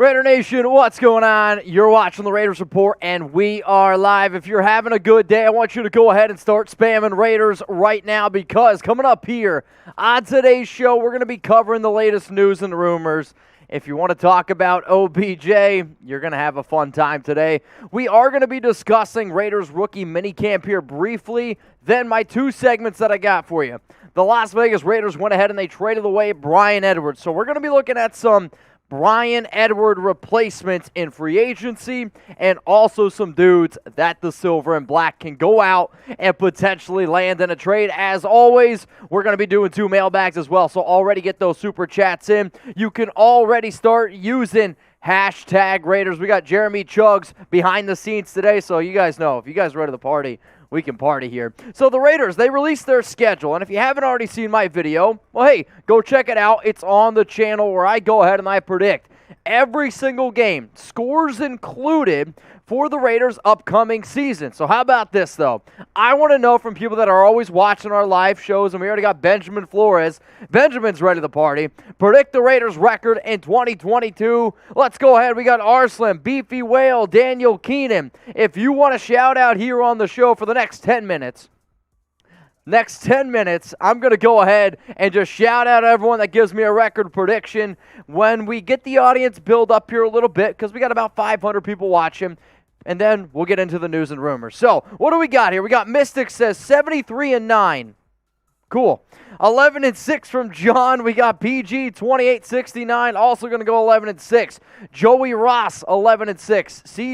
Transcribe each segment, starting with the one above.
Raider Nation, what's going on? You're watching the Raiders Report, and we are live. If you're having a good day, I want you to go ahead and start spamming Raiders right now, because coming up here on today's show, we're going to be covering the latest news and rumors. If you want to talk about OBJ, you're going to have a fun time today. We are going to be discussing Raiders rookie minicamp here briefly, then my two segments that I got for you. The Las Vegas Raiders went ahead and they traded away Bryan Edwards, so we're going to be looking at some Bryan Edwards replacements in free agency, and also some dudes that the silver and black can go out and potentially land in a trade. As always, we're going to be doing two mailbags as well, so already get those super chats in. You can already start using hashtag Raiders. We got Jeremy Chugs behind the scenes today, so you guys know, if you guys are ready to party, we can party here. So the Raiders, they released their schedule, and if you haven't already seen my video, well, hey, go check it out. It's on the channel where I go ahead and I predict every single game, scores included, for the Raiders' upcoming season. So how about this, though? I want to know from people that are always watching our live shows, and we already got Benjamin Flores. Benjamin's ready to party. Predict the Raiders' record in 2022. Let's go ahead. We got Arslan, Beefy Whale, Daniel Keenan. If you want to shout out here on the show for the next 10 minutes, I'm going to go ahead and just shout out everyone that gives me a record prediction when we get the audience build up here a little bit, because we got about 500 people watching, and then we'll get into the news and rumors. So, what do we got here? We got Mystic says 73-9. Cool. 11-6 from John. We got PG 2869, also going to go 11-6. Joey Ross 11-6.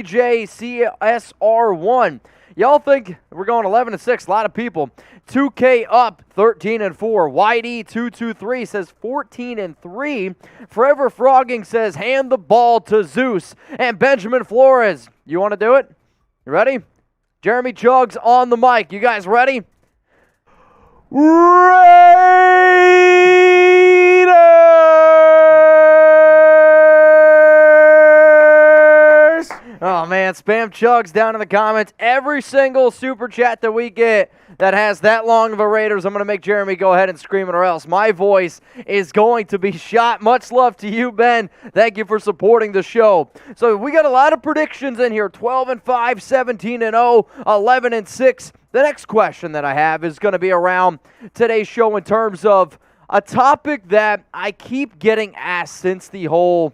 CJ CSR1. Y'all think we're going 11-6? A lot of people. 2K up 13-4. YD223 says 14-3. Forever Frogging says hand the ball to Zeus. And Benjamin Flores, you want to do it? You ready? Jeremy Chugs on the mic. You guys ready? Raiders! Oh, man, spam Chugs down in the comments. Every single super chat that we get that has that long of a Raiders, I'm going to make Jeremy go ahead and scream it, or else my voice is going to be shot. Much love to you, Ben. Thank you for supporting the show. So we got a lot of predictions in here. 12-5, 17-0, 11-6. The next question that I have is going to be around today's show in terms of a topic that I keep getting asked since the whole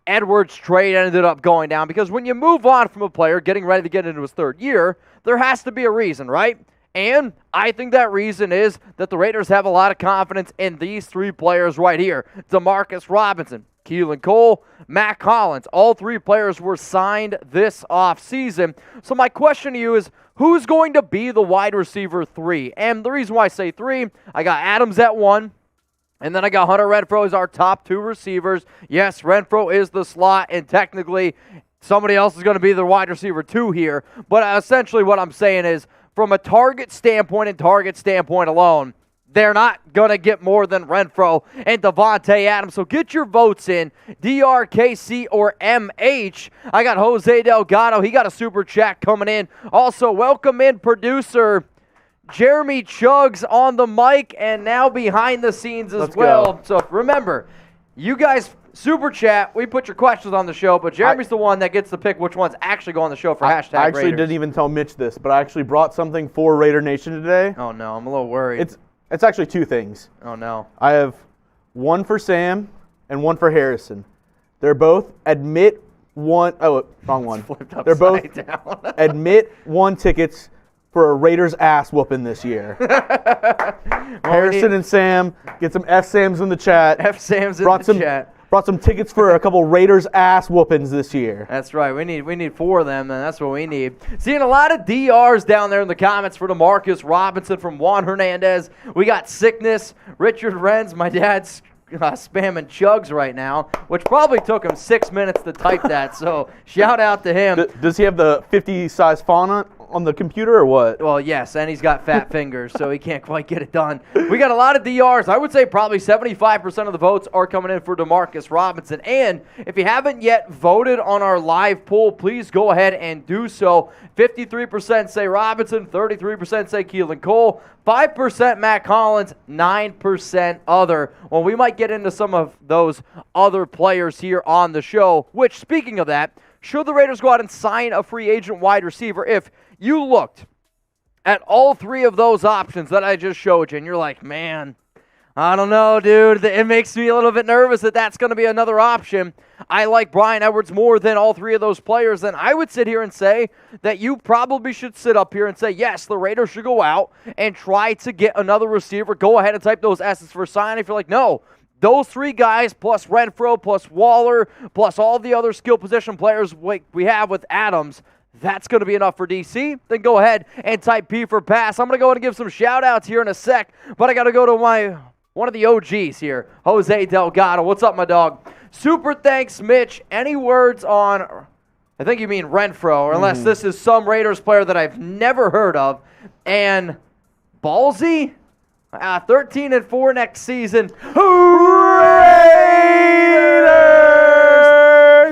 Edwards trade ended up going down, because when you move on from a player getting ready to get into his third year, there has to be a reason, right? And I think that reason is that the Raiders have a lot of confidence in these three players right here. DeMarcus Robinson, Keelan Cole, Matt Collins. All three players were signed this offseason. So my question to you is, who's going to be the wide receiver 3? And the reason why I say 3, I got Adams at 1. And then I got Hunter Renfrow as our top 2 receivers. Yes, Renfrow is the slot, and technically somebody else is going to be the wide receiver 2 here. But essentially what I'm saying is, from a target standpoint and target standpoint alone, they're not going to get more than Renfrow and Devontae Adams. So get your votes in, DRKC or MH. I got Jose Delgado. He got a super chat coming in. Also, welcome in producer Jeremy Chugs on the mic, and now behind the scenes as Let's well. go. So remember, you guys super chat, we put your questions on the show, but Jeremy's the one that gets to pick which ones actually go on the show for hashtag I actually Raiders. didn't even tell Mitch this, but I actually brought something for Raider Nation today. Oh no, I'm a little worried. It's actually 2 things. Oh no. I have one for Sam and one for Harrison. They're both admit one. Oh, wrong one. They're both down. admit one tickets for a Raiders ass whooping this year. Harrison and Sam, get some F-Sams in the chat. F-Sams in the chat. Brought some tickets for a couple Raiders ass whoopings this year. That's right. We need 4 of them, and that's what we need. Seeing a lot of DRs down there in the comments for DeMarcus Robinson from Juan Hernandez. We got Sickness, Richard Renz. My dad's spamming Chugs right now, which probably took him 6 minutes to type that, so shout out to him. Does he have the 50 size font on the computer or what? Well, yes, and he's got fat fingers, so he can't quite get it done. We got a lot of DRs. I would say probably 75% of the votes are coming in for Demarcus Robinson. And if you haven't yet voted on our live poll, please go ahead and do so. 53% say Robinson, 33% say Keelan Cole, 5% Matt Collins, 9% other. Well, we might get into some of those other players here on the show, which, speaking of that, should the Raiders go out and sign a free agent wide receiver? If you looked at all three of those options that I just showed you, and you're like, man, I don't know, dude. It makes me a little bit nervous that that's going to be another option. I like Bryan Edwards more than all three of those players. Then I would sit here and say that you probably should sit up here and say, yes, the Raiders should go out and try to get another receiver. Go ahead and type those S's for sign. If you're like, no, those three guys plus Renfro plus Waller plus all the other skill position players we have with Adams, that's going to be enough for DC. Then go ahead and type P for pass. I'm going to go ahead and give some shout-outs here in a sec, but I got to go to one of the OGs here, Jose Delgado. What's up, my dog? Super thanks, Mitch. Any words on, I think you mean Renfro, or unless this is some Raiders player that I've never heard of, and ballsy? 13-4 next season. Raiders!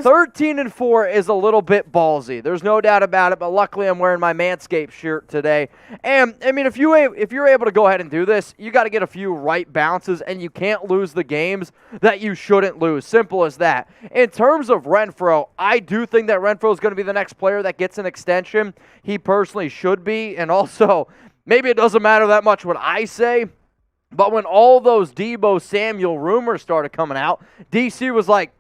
13-4 is a little bit ballsy. There's no doubt about it, but luckily I'm wearing my Manscaped shirt today. And, I mean, if you're able to go ahead and do this, you got to get a few right bounces, and you can't lose the games that you shouldn't lose. Simple as that. In terms of Renfro, I do think that Renfro is going to be the next player that gets an extension. He personally should be, and also, maybe it doesn't matter that much what I say, but when all those Deebo Samuel rumors started coming out, DC was like,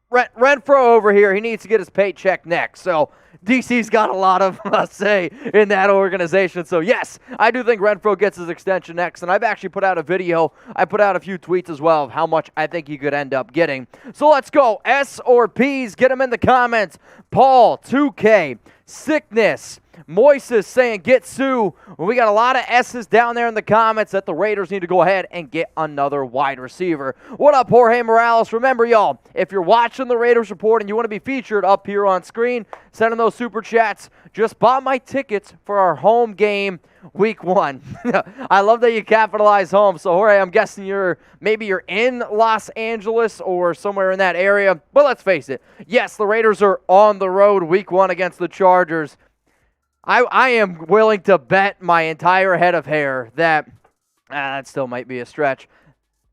Renfro over here, he needs to get his paycheck next. So DC's got a lot of say in that organization. So yes, I do think Renfro gets his extension next. And I've actually put out a video. I put out a few tweets as well of how much I think he could end up getting. So let's go. S or P's, get them in the comments. Paul, 2K, Sickness, Moises saying get Sue. Well, we got a lot of S's down there in the comments that the Raiders need to go ahead and get another wide receiver. What up, Jorge Morales? Remember, y'all, if you're watching the Raiders Report and you want to be featured up here on screen, send in those super chats. Just bought my tickets for our home game week 1. I love that you capitalize home. So, Jorge, I'm guessing you're in Los Angeles or somewhere in that area. But let's face it. Yes, the Raiders are on the road week 1 against the Chargers. I am willing to bet my entire head of hair that still might be a stretch.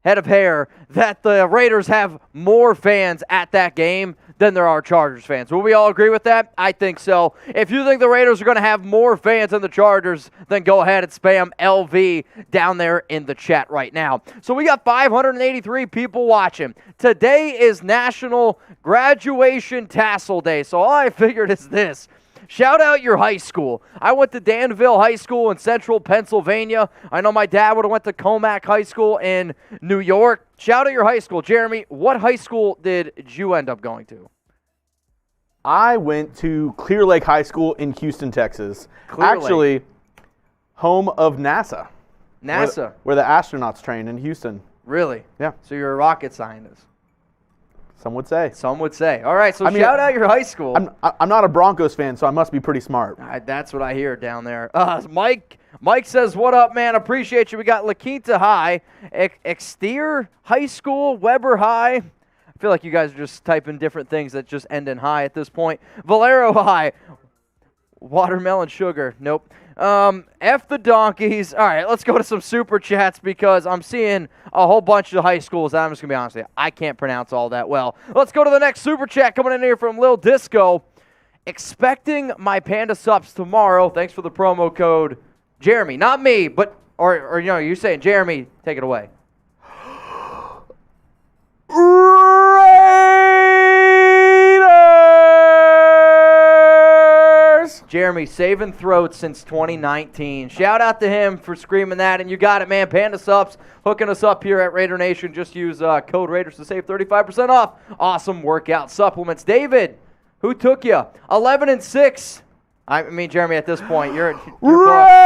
Head of hair that the Raiders have more fans at that game than there are Chargers fans. Will we all agree with that? I think so. If you think the Raiders are going to have more fans than the Chargers, then go ahead and spam LV down there in the chat right now. So we got 583 people watching. Today is National Graduation Tassel Day. So all I figured is this. Shout out your high school. I went to Danville High School in central Pennsylvania. I know my dad would have went to Comac High School in New York. Shout out your high school. Jeremy, what high school did you end up going to? I went to Clear Lake High School in Houston, Texas. Actually, home of NASA. NASA? Where the astronauts train in Houston. Really? Yeah. So you're a rocket scientist? Some would say. Some would say. All right, so shout out your high school. I'm not a Broncos fan, so I must be pretty smart. That's what I hear down there. Mike says, what up, man? Appreciate you. We got La Quinta High, Exterior High School, Weber High. I feel like you guys are just typing different things that just end in high at this point. Valero High, Watermelon Sugar. Nope. F the Donkeys. All right, let's go to some super chats because I'm seeing a whole bunch of high schools that I'm just going to be honest with you, I can't pronounce all that well. Let's go to the next super chat coming in here from Lil Disco. Expecting my Panda subs tomorrow. Thanks for the promo code. Jeremy, not me, but, or you know, you're saying, Jeremy, take it away. Jeremy saving throats since 2019. Shout out to him for screaming that, and you got it, man. Panda Subs hooking us up here at Raider Nation. Just use code Raiders to save 35% off. Awesome workout supplements. David, who took you? 11-6. I mean, Jeremy, at this point, you're Raiders.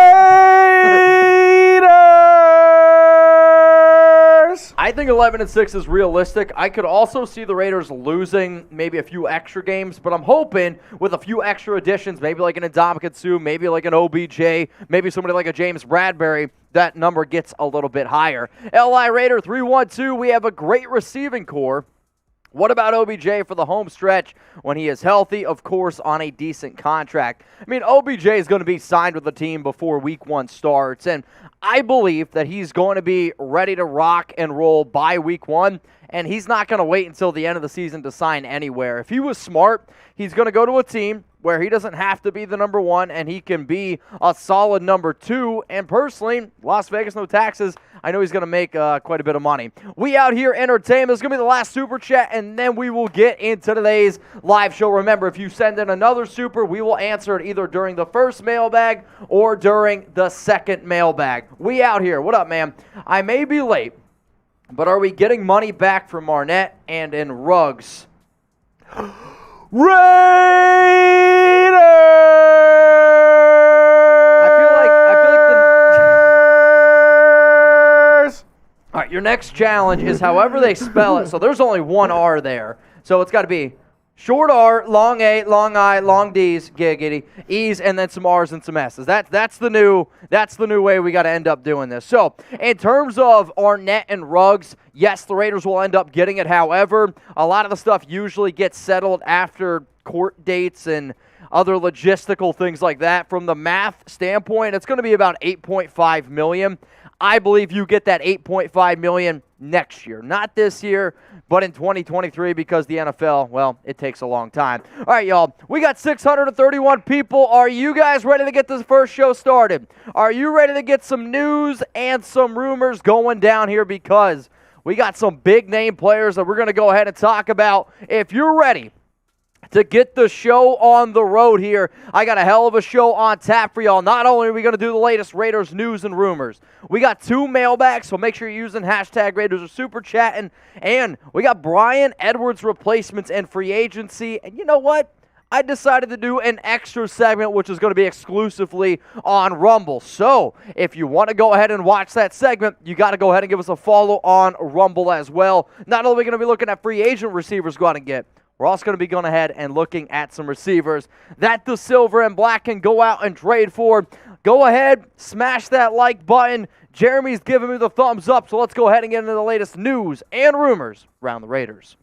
I think 11-6 is realistic. I could also see the Raiders losing maybe a few extra games, but I'm hoping with a few extra additions, maybe like an Ndamukong Suh, maybe like an OBJ, maybe somebody like a James Bradbury, that number gets a little bit higher. LI Raider 312, we have a great receiving core. What about OBJ for the home stretch when he is healthy, of course, on a decent contract? I mean, OBJ is going to be signed with the team before Week 1 starts, and I believe that he's going to be ready to rock and roll by Week 1, and he's not going to wait until the end of the season to sign anywhere. If he was smart, he's going to go to a team where he doesn't have to be the number 1 and he can be a solid number 2. And personally, Las Vegas, no taxes, I know he's going to make quite a bit of money. We out here entertainment. This is going to be the last super chat, and then we will get into today's live show. Remember, if you send in another super, we will answer it either during the first mailbag or during the second mailbag. We out here. What up, man? I may be late, but are we getting money back from Arnett and in Ruggs? Raiders! I feel like all right, your next challenge is however they spell it. So there's only one R there. So it's got to be short R, long A, long I, long D's, giggity, E's, and then some R's and some S's. That's the new way we got to end up doing this. So in terms of Arnett and Ruggs, yes, the Raiders will end up getting it. However, a lot of the stuff usually gets settled after court dates and other logistical things like that. From the math standpoint, it's going to be about $8.5 million. I believe you get that $8.5 million next year. Not this year, but in 2023 because the NFL, well, it takes a long time. All right, y'all, we got 631 people. Are you guys ready to get this first show started? Are you ready to get some news and some rumors going down here? Because we got some big-name players that we're going to go ahead and talk about. If you're ready to get the show on the road here, I got a hell of a show on tap for y'all. Not only are we going to do the latest Raiders news and rumors, we got 2 mailbags, so make sure you're using hashtag Raiders or super chatting, and we got Bryan Edwards replacements and free agency. And you know what? I decided to do an extra segment, which is going to be exclusively on Rumble. So if you want to go ahead and watch that segment, you got to go ahead and give us a follow on Rumble as well. Not only are we going to be looking at free agent receivers going to get, we're also going to be going ahead and looking at some receivers that the silver and black can go out and trade for. Go ahead, smash that like button. Jeremy's giving me the thumbs up, so let's go ahead and get into the latest news and rumors around the Raiders.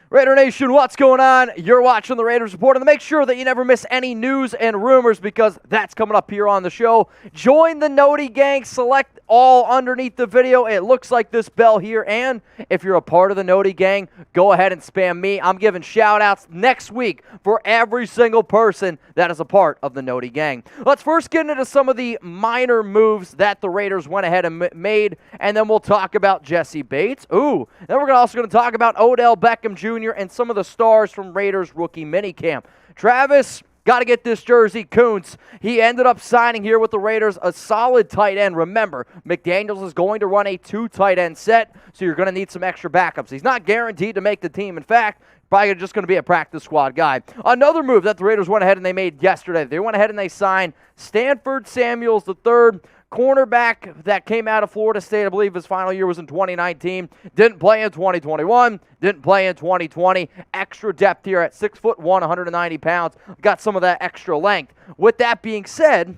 Raider Nation, what's going on? You're watching the Raiders Report, and make sure that you never miss any news and rumors because that's coming up here on the show. Join the Noti Gang. Select all underneath the video. It looks like this bell here, and if you're a part of the Noti Gang, go ahead and spam me. I'm giving shout-outs next week for every single person that is a part of the Noti Gang. Let's first get into some of the minor moves that the Raiders went ahead and made, and then we'll talk about Jessie Bates. Ooh, then we're also going to talk about Odell Beckham Jr. and some of the stars from Raiders rookie minicamp. Travis, got to get this jersey. Koontz, he ended up signing here with the Raiders, a solid tight end. Remember, McDaniels is going to run a 2 tight end set, so you're going to need some extra backups. He's not guaranteed to make the team. In fact, probably just going to be a practice squad guy. Another move that the Raiders went ahead and they made yesterday, they went ahead and they signed Stanford Samuels III, cornerback that came out of Florida State. I believe his final year was in 2019. Didn't play in 2021. Didn't play in 2020. Extra depth here at 6'1", 190 pounds. Got some of that extra length. With that being said,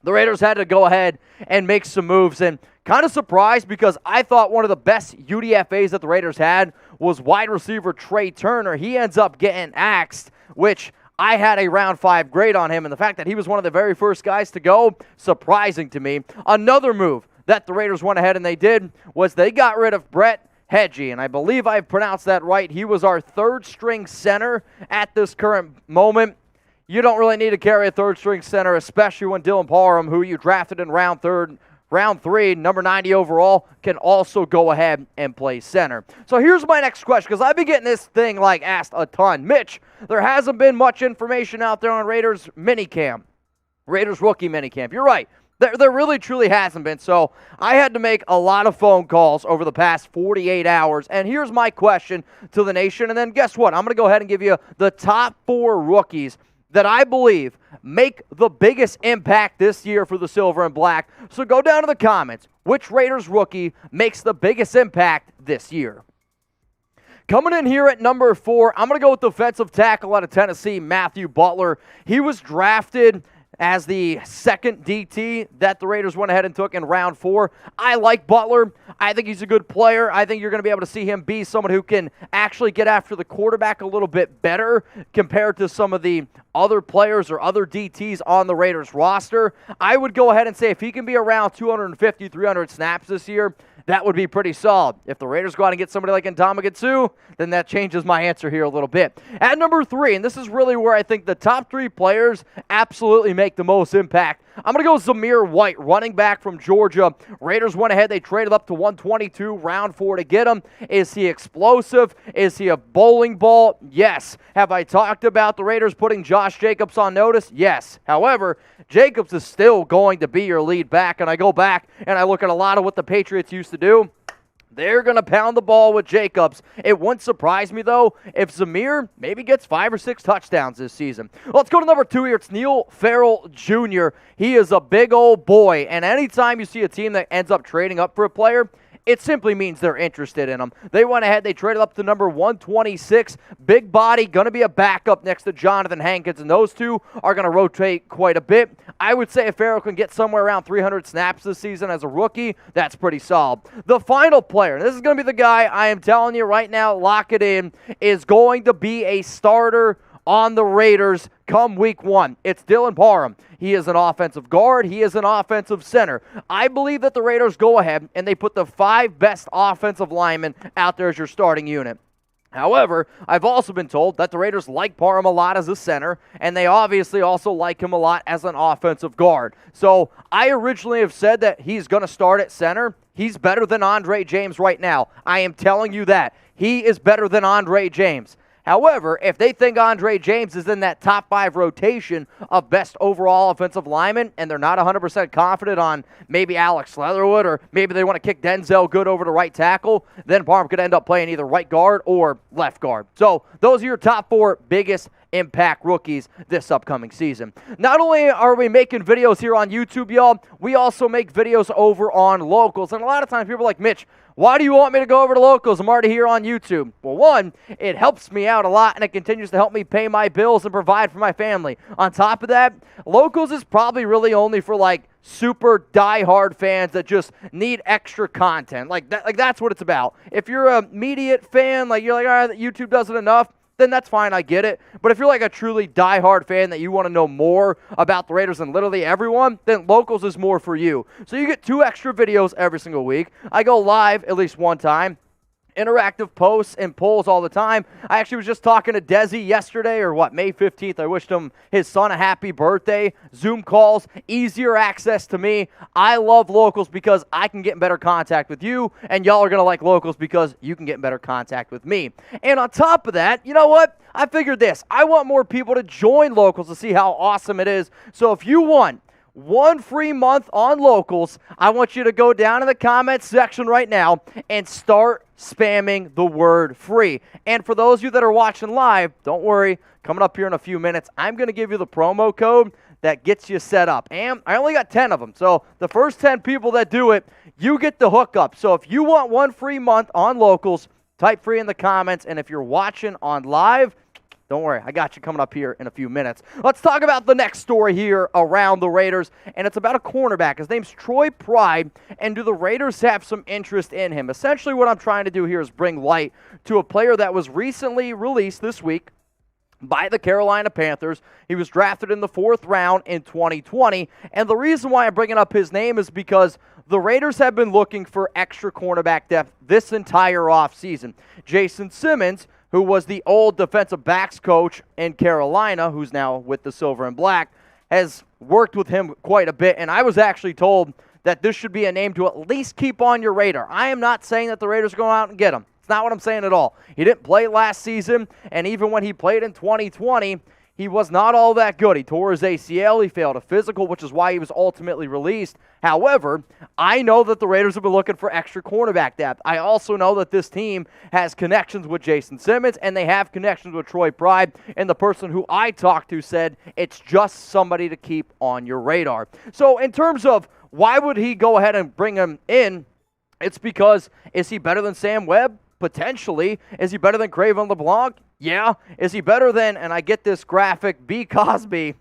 the Raiders had to go ahead and make some moves. And kind of surprised because I thought one of the best UDFAs that the Raiders had was wide receiver Trey Turner. He ends up getting axed, which I had a round 5 grade on him, and the fact that he was one of the very first guys to go, surprising to me. Another move that the Raiders went ahead and they did was they got rid of Brett Heggie, and I believe I've pronounced that right. He was our 3rd-string center at this current moment. You don't really need to carry a 3rd-string center, especially when Dylan Parham, who you drafted in round 3, number 90 overall, can also go ahead and play center. So here's my next question, because I've been getting this thing asked a ton. Mitch, there hasn't been much information out there on Raiders minicamp, Raiders rookie minicamp. You're right. There really, truly hasn't been. So I had to make a lot of phone calls over the past 48 hours. And here's my question to the nation. And then guess what? I'm going to go ahead and give you the top 4 rookies that I believe make the biggest impact this year for the Silver and Black. So go down to the comments. Which Raiders rookie makes the biggest impact this year? Coming in here at number 4, I'm going to go with defensive tackle out of Tennessee, Matthew Butler. He was drafted as the second DT that the Raiders went ahead and took in round 4. I like Butler. I think he's a good player. I think you're going to be able to see him be someone who can actually get after the quarterback a little bit better compared to some of the other players or other DTs on the Raiders roster. I would go ahead and say if he can be around 250, 300 snaps this year, that would be pretty solid. If the Raiders go out and get somebody like Ndamukong, then that changes my answer here a little bit. At number 3, and this is really where I think the top 3 players absolutely make the most impact. I'm going to go Zamir White, running back from Georgia. Raiders went ahead. They traded up to 122, round 4 to get him. Is he explosive? Is he a bowling ball? Yes. Have I talked about the Raiders putting Josh Jacobs on notice? Yes. However, Jacobs is still going to be your lead back, and I go back and I look at a lot of what the Patriots used to do. They're going to pound the ball with Jacobs. It wouldn't surprise me, though, if Zamir maybe gets 5 or 6 touchdowns this season. Let's go to number 2 here. It's Neil Farrell Jr. He is a big old boy, and anytime you see a team that ends up trading up for a player, it simply means they're interested in him. They went ahead, they traded up to number 126. Big body, going to be a backup next to Jonathan Hankins, and those two are going to rotate quite a bit. I would say if Farrell can get somewhere around 300 snaps this season as a rookie, that's pretty solid. The final player, and this is going to be the guy I am telling you right now, lock it in, is going to be a starter on the Raiders come week 1. It's Dylan Parham. He is an offensive guard. He is an offensive center. I believe that the Raiders go ahead and they put the 5 best offensive linemen out there as your starting unit. However, I've also been told that the Raiders like Parham a lot as a center, and they obviously also like him a lot as an offensive guard. So I originally have said that he's going to start at center. He's better than Andre James right now. I am telling you that. He is better than Andre James. However, if they think Andre James is in that top 5 rotation of best overall offensive linemen and they're not 100% confident on maybe Alex Leatherwood or maybe they want to kick Denzel Good over to right tackle, then Parham could end up playing either right guard or left guard. So those are your top 4 biggest impact rookies this upcoming season. Not only are we making videos here on YouTube, y'all, we also make videos over on Locals. And a lot of times people are like, Mitch, why do you want me to go over to Locals? I'm already here on YouTube. Well, one, it helps me out a lot, and it continues to help me pay my bills and provide for my family. On top of that, Locals is probably really only for, like, super diehard fans that just need extra content. Like that's what it's about. If you're a immediate fan, like you're like, all right, YouTube does it enough, then that's fine, I get it. But if you're like a truly diehard fan that you want to know more about the Raiders than literally everyone, then Locals is more for you. So you get 2 extra videos every single week. I go live at least one time. Interactive posts and polls all the time. I actually was just talking to Desi yesterday, or May 15th. I wished him, his son, a happy birthday. Zoom calls, easier access to me. I love Locals because I can get in better contact with you, and y'all are going to like Locals because you can get in better contact with me. And on top of that, you know what? I figured this. I want more people to join Locals to see how awesome it is. So if you want 1 free month on Locals, I want you to go down in the comments section right now and start spamming the word free. And for those of you that are watching live, don't worry, coming up here in a few minutes, I'm going to give you the promo code that gets you set up. And I only got 10 of them, so the first 10 people that do it, you get the hookup. So if you want 1 free month on Locals, type free in the comments, and if you're watching on live, don't worry, I got you coming up here in a few minutes. Let's talk about the next story here around the Raiders, and it's about a cornerback. His name's Troy Pride, and do the Raiders have some interest in him? Essentially what I'm trying to do here is bring light to a player that was recently released this week by the Carolina Panthers. He was drafted in the 4th round in 2020, and the reason why I'm bringing up his name is because the Raiders have been looking for extra cornerback depth this entire offseason. Jason Simmons, who was the old defensive backs coach in Carolina, who's now with the Silver and Black, has worked with him quite a bit, and I was actually told that this should be a name to at least keep on your radar. I am not saying that the Raiders are going out and get him. It's not what I'm saying at all. He didn't play last season, and even when he played in 2020, he was not all that good. He tore his ACL. He failed a physical, which is why he was ultimately released. However, I know that the Raiders have been looking for extra cornerback depth. I also know that this team has connections with Jason Simmons, and they have connections with Troy Pride. And the person who I talked to said it's just somebody to keep on your radar. So in terms of why would he go ahead and bring him in, it's because, is he better than Sam Webb? Potentially. Is he better than Craven LeBlanc? Yeah. Is he better than, and I get this graphic, B. Cosby?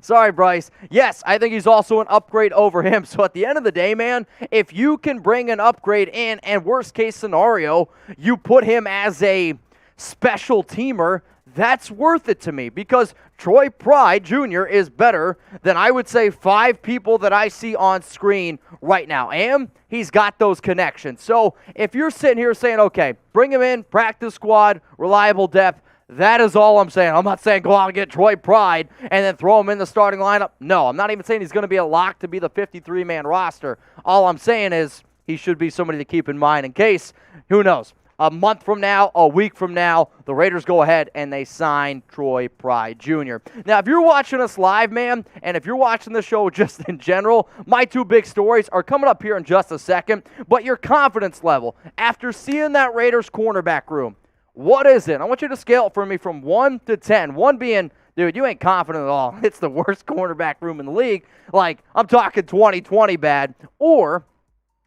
Sorry, Bryce. Yes, I think he's also an upgrade over him. So at the end of the day, man, if you can bring an upgrade in, and worst case scenario, you put him as a special teamer, that's worth it to me, because Troy Pride Jr. is better than, I would say, 5 people that I see on screen right now. And he's got those connections. So if you're sitting here saying, okay, bring him in, practice squad, reliable depth, that is all I'm saying. I'm not saying go out and get Troy Pride and then throw him in the starting lineup. No, I'm not even saying he's going to be a lock to be the 53-man roster. All I'm saying is he should be somebody to keep in mind in case, who knows, a month from now, a week from now, the Raiders go ahead and they sign Troy Pride Jr. Now, if you're watching us live, man, and if you're watching the show just in general, my 2 big stories are coming up here in just a second. But your confidence level, after seeing that Raiders cornerback room, what is it? I want you to scale it for me from 1 to 10. 1 being, dude, you ain't confident at all. It's the worst cornerback room in the league. Like, I'm talking 2020 bad. Or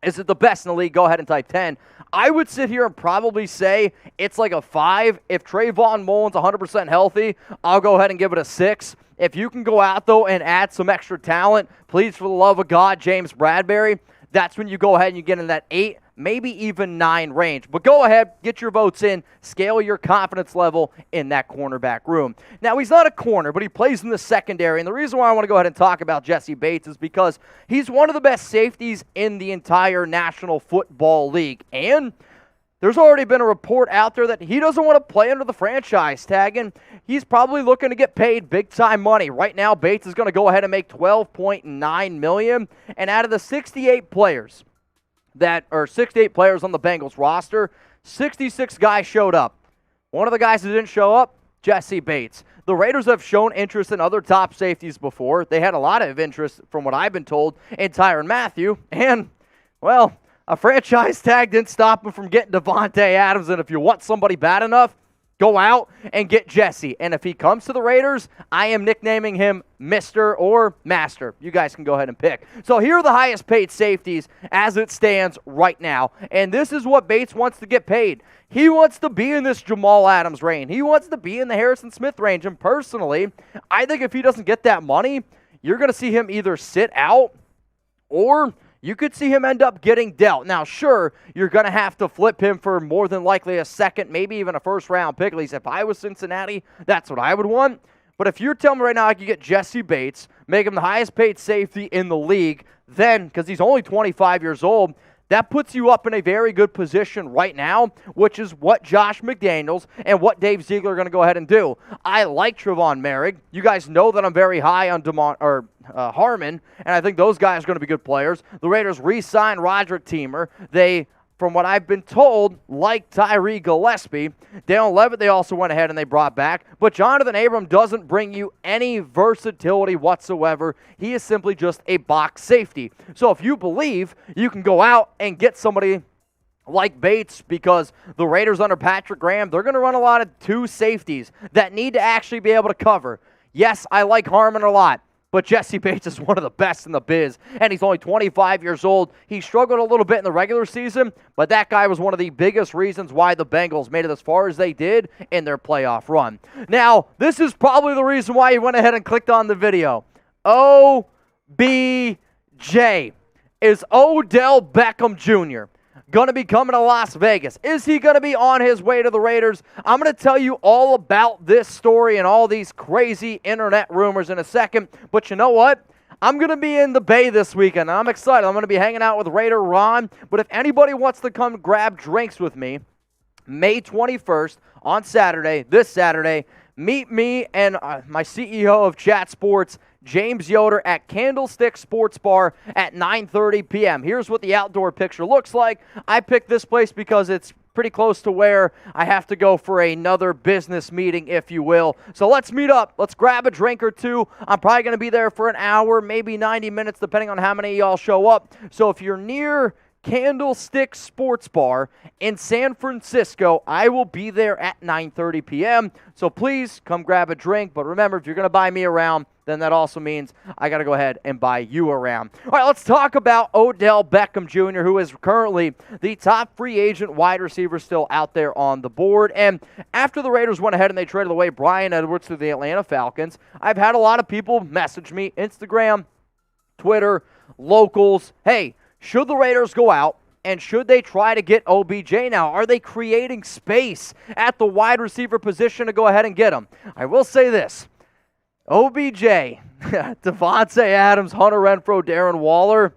is it the best in the league? Go ahead and type 10. I would sit here and probably say it's like a 5. If Trayvon Mullen's 100% healthy, I'll go ahead and give it a 6. If you can go out, though, and add some extra talent, please, for the love of God, James Bradbury, that's when you go ahead and you get in that 8, maybe even 9 range. But go ahead, get your votes in, scale your confidence level in that cornerback room. Now, he's not a corner, but he plays in the secondary. And the reason why I want to go ahead and talk about Jessie Bates is because he's one of the best safeties in the entire National Football League. And there's already been a report out there that he doesn't want to play under the franchise tag, and he's probably looking to get paid big-time money. Right now, Bates is going to go ahead and make $12.9 million. And out of the 68 players on the Bengals roster, 66 guys showed up. One of the guys who didn't show up, Jessie Bates. The Raiders have shown interest in other top safeties before. They had a lot of interest, from what I've been told, in Tyrann Mathieu. And, well, a franchise tag didn't stop him from getting Devontae Adams. And if you want somebody bad enough, go out and get Jessie. And if he comes to the Raiders, I am nicknaming him Mr. or Master. You guys can go ahead and pick. So here are the highest paid safeties as it stands right now. And this is what Bates wants to get paid. He wants to be in this Jamal Adams range. He wants to be in the Harrison Smith range. And personally, I think if he doesn't get that money, you're going to see him either sit out, or you could see him end up getting dealt. Now, sure, you're going to have to flip him for more than likely a second, maybe even a first-round pick. At least if I was Cincinnati, that's what I would want. But if you're telling me right now I could get Jessie Bates, make him the highest-paid safety in the league, then, because he's only 25 years old, that puts you up in a very good position right now, which is what Josh McDaniels and what Dave Ziegler are going to go ahead and do. I like Trevon Merrick. You guys know that I'm very high on Harmon, and I think those guys are going to be good players. The Raiders re-signed Roderick Teamer. They, from what I've been told, like Tyree Gillespie. Dale Levitt they also went ahead and they brought back. But Jonathan Abram doesn't bring you any versatility whatsoever. He is simply just a box safety. So if you believe you can go out and get somebody like Bates, because the Raiders under Patrick Graham, they're going to run a lot of 2 safeties that need to actually be able to cover. Yes, I like Harmon a lot, but Jessie Bates is one of the best in the biz, and he's only 25 years old. He struggled a little bit in the regular season, but that guy was one of the biggest reasons why the Bengals made it as far as they did in their playoff run. Now, this is probably the reason why you went ahead and clicked on the video. OBJ. Is Odell Beckham Jr. going to be coming to Las Vegas? Is he going to be on his way to the Raiders? I'm going to tell you all about this story and all these crazy internet rumors in a second. But you know what? I'm going to be in the Bay this weekend. I'm excited. I'm going to be hanging out with Raider Ron. But if anybody wants to come grab drinks with me, May 21st on Saturday, this Saturday, meet me and my CEO of Chat Sports, James Yoder, at Candlestick Sports Bar at 9:30 p.m. Here's what the outdoor picture looks like. I picked this place because it's pretty close to where I have to go for another business meeting, if you will. So let's meet up. Let's grab a drink or two. I'm probably going to be there for an hour, maybe 90 minutes, depending on how many of y'all show up. So if you're near Candlestick Sports Bar in San Francisco, I will be there at 9:30 p.m. So please come grab a drink. But remember, if you're going to buy me around, then that also means I got to go ahead and buy you around. All right, let's talk about Odell Beckham Jr., who is currently the top free agent wide receiver still out there on the board. And after the Raiders went ahead and they traded away Bryan Edwards to the Atlanta Falcons, I've had a lot of people message me, Instagram, Twitter, locals, hey, should the Raiders go out and should they try to get OBJ now? Are they creating space at the wide receiver position to go ahead and get him? I will say this. OBJ, Devontae Adams, Hunter Renfrow, Darren Waller,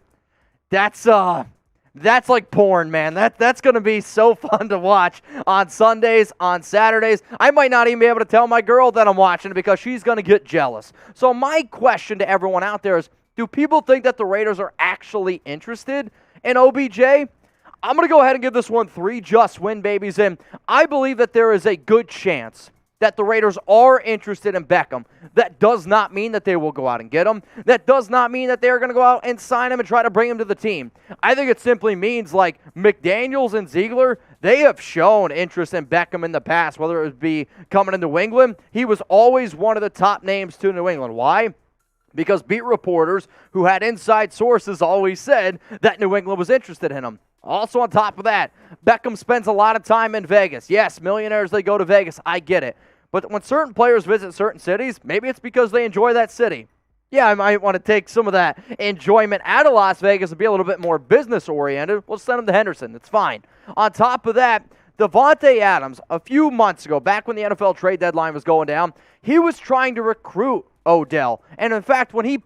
that's like porn, man. That's going to be so fun to watch on Sundays, on Saturdays. I might not even be able to tell my girl that I'm watching it because she's going to get jealous. So my question to everyone out there is, do people think that the Raiders are actually interested in OBJ? I'm going to go ahead and give this one 3 just win babies, and I believe that there is a good chance that the Raiders are interested in Beckham. That does not mean that they will go out and get him. That does not mean that they're going to go out and sign him and try to bring him to the team. I think it simply means like McDaniels and Ziegler, they have shown interest in Beckham in the past, whether it be coming into New England. He was always one of the top names to New England. Why? Because beat reporters who had inside sources always said that New England was interested in him. Also on top of that, Beckham spends a lot of time in Vegas. Yes, millionaires, they go to Vegas. I get it. But when certain players visit certain cities, maybe it's because they enjoy that city. Yeah, I might want to take some of that enjoyment out of Las Vegas and be a little bit more business-oriented. We'll send him to Henderson. It's fine. On top of that, Devontae Adams, a few months ago, back when the NFL trade deadline was going down, he was trying to recruit Odell. And in fact, when he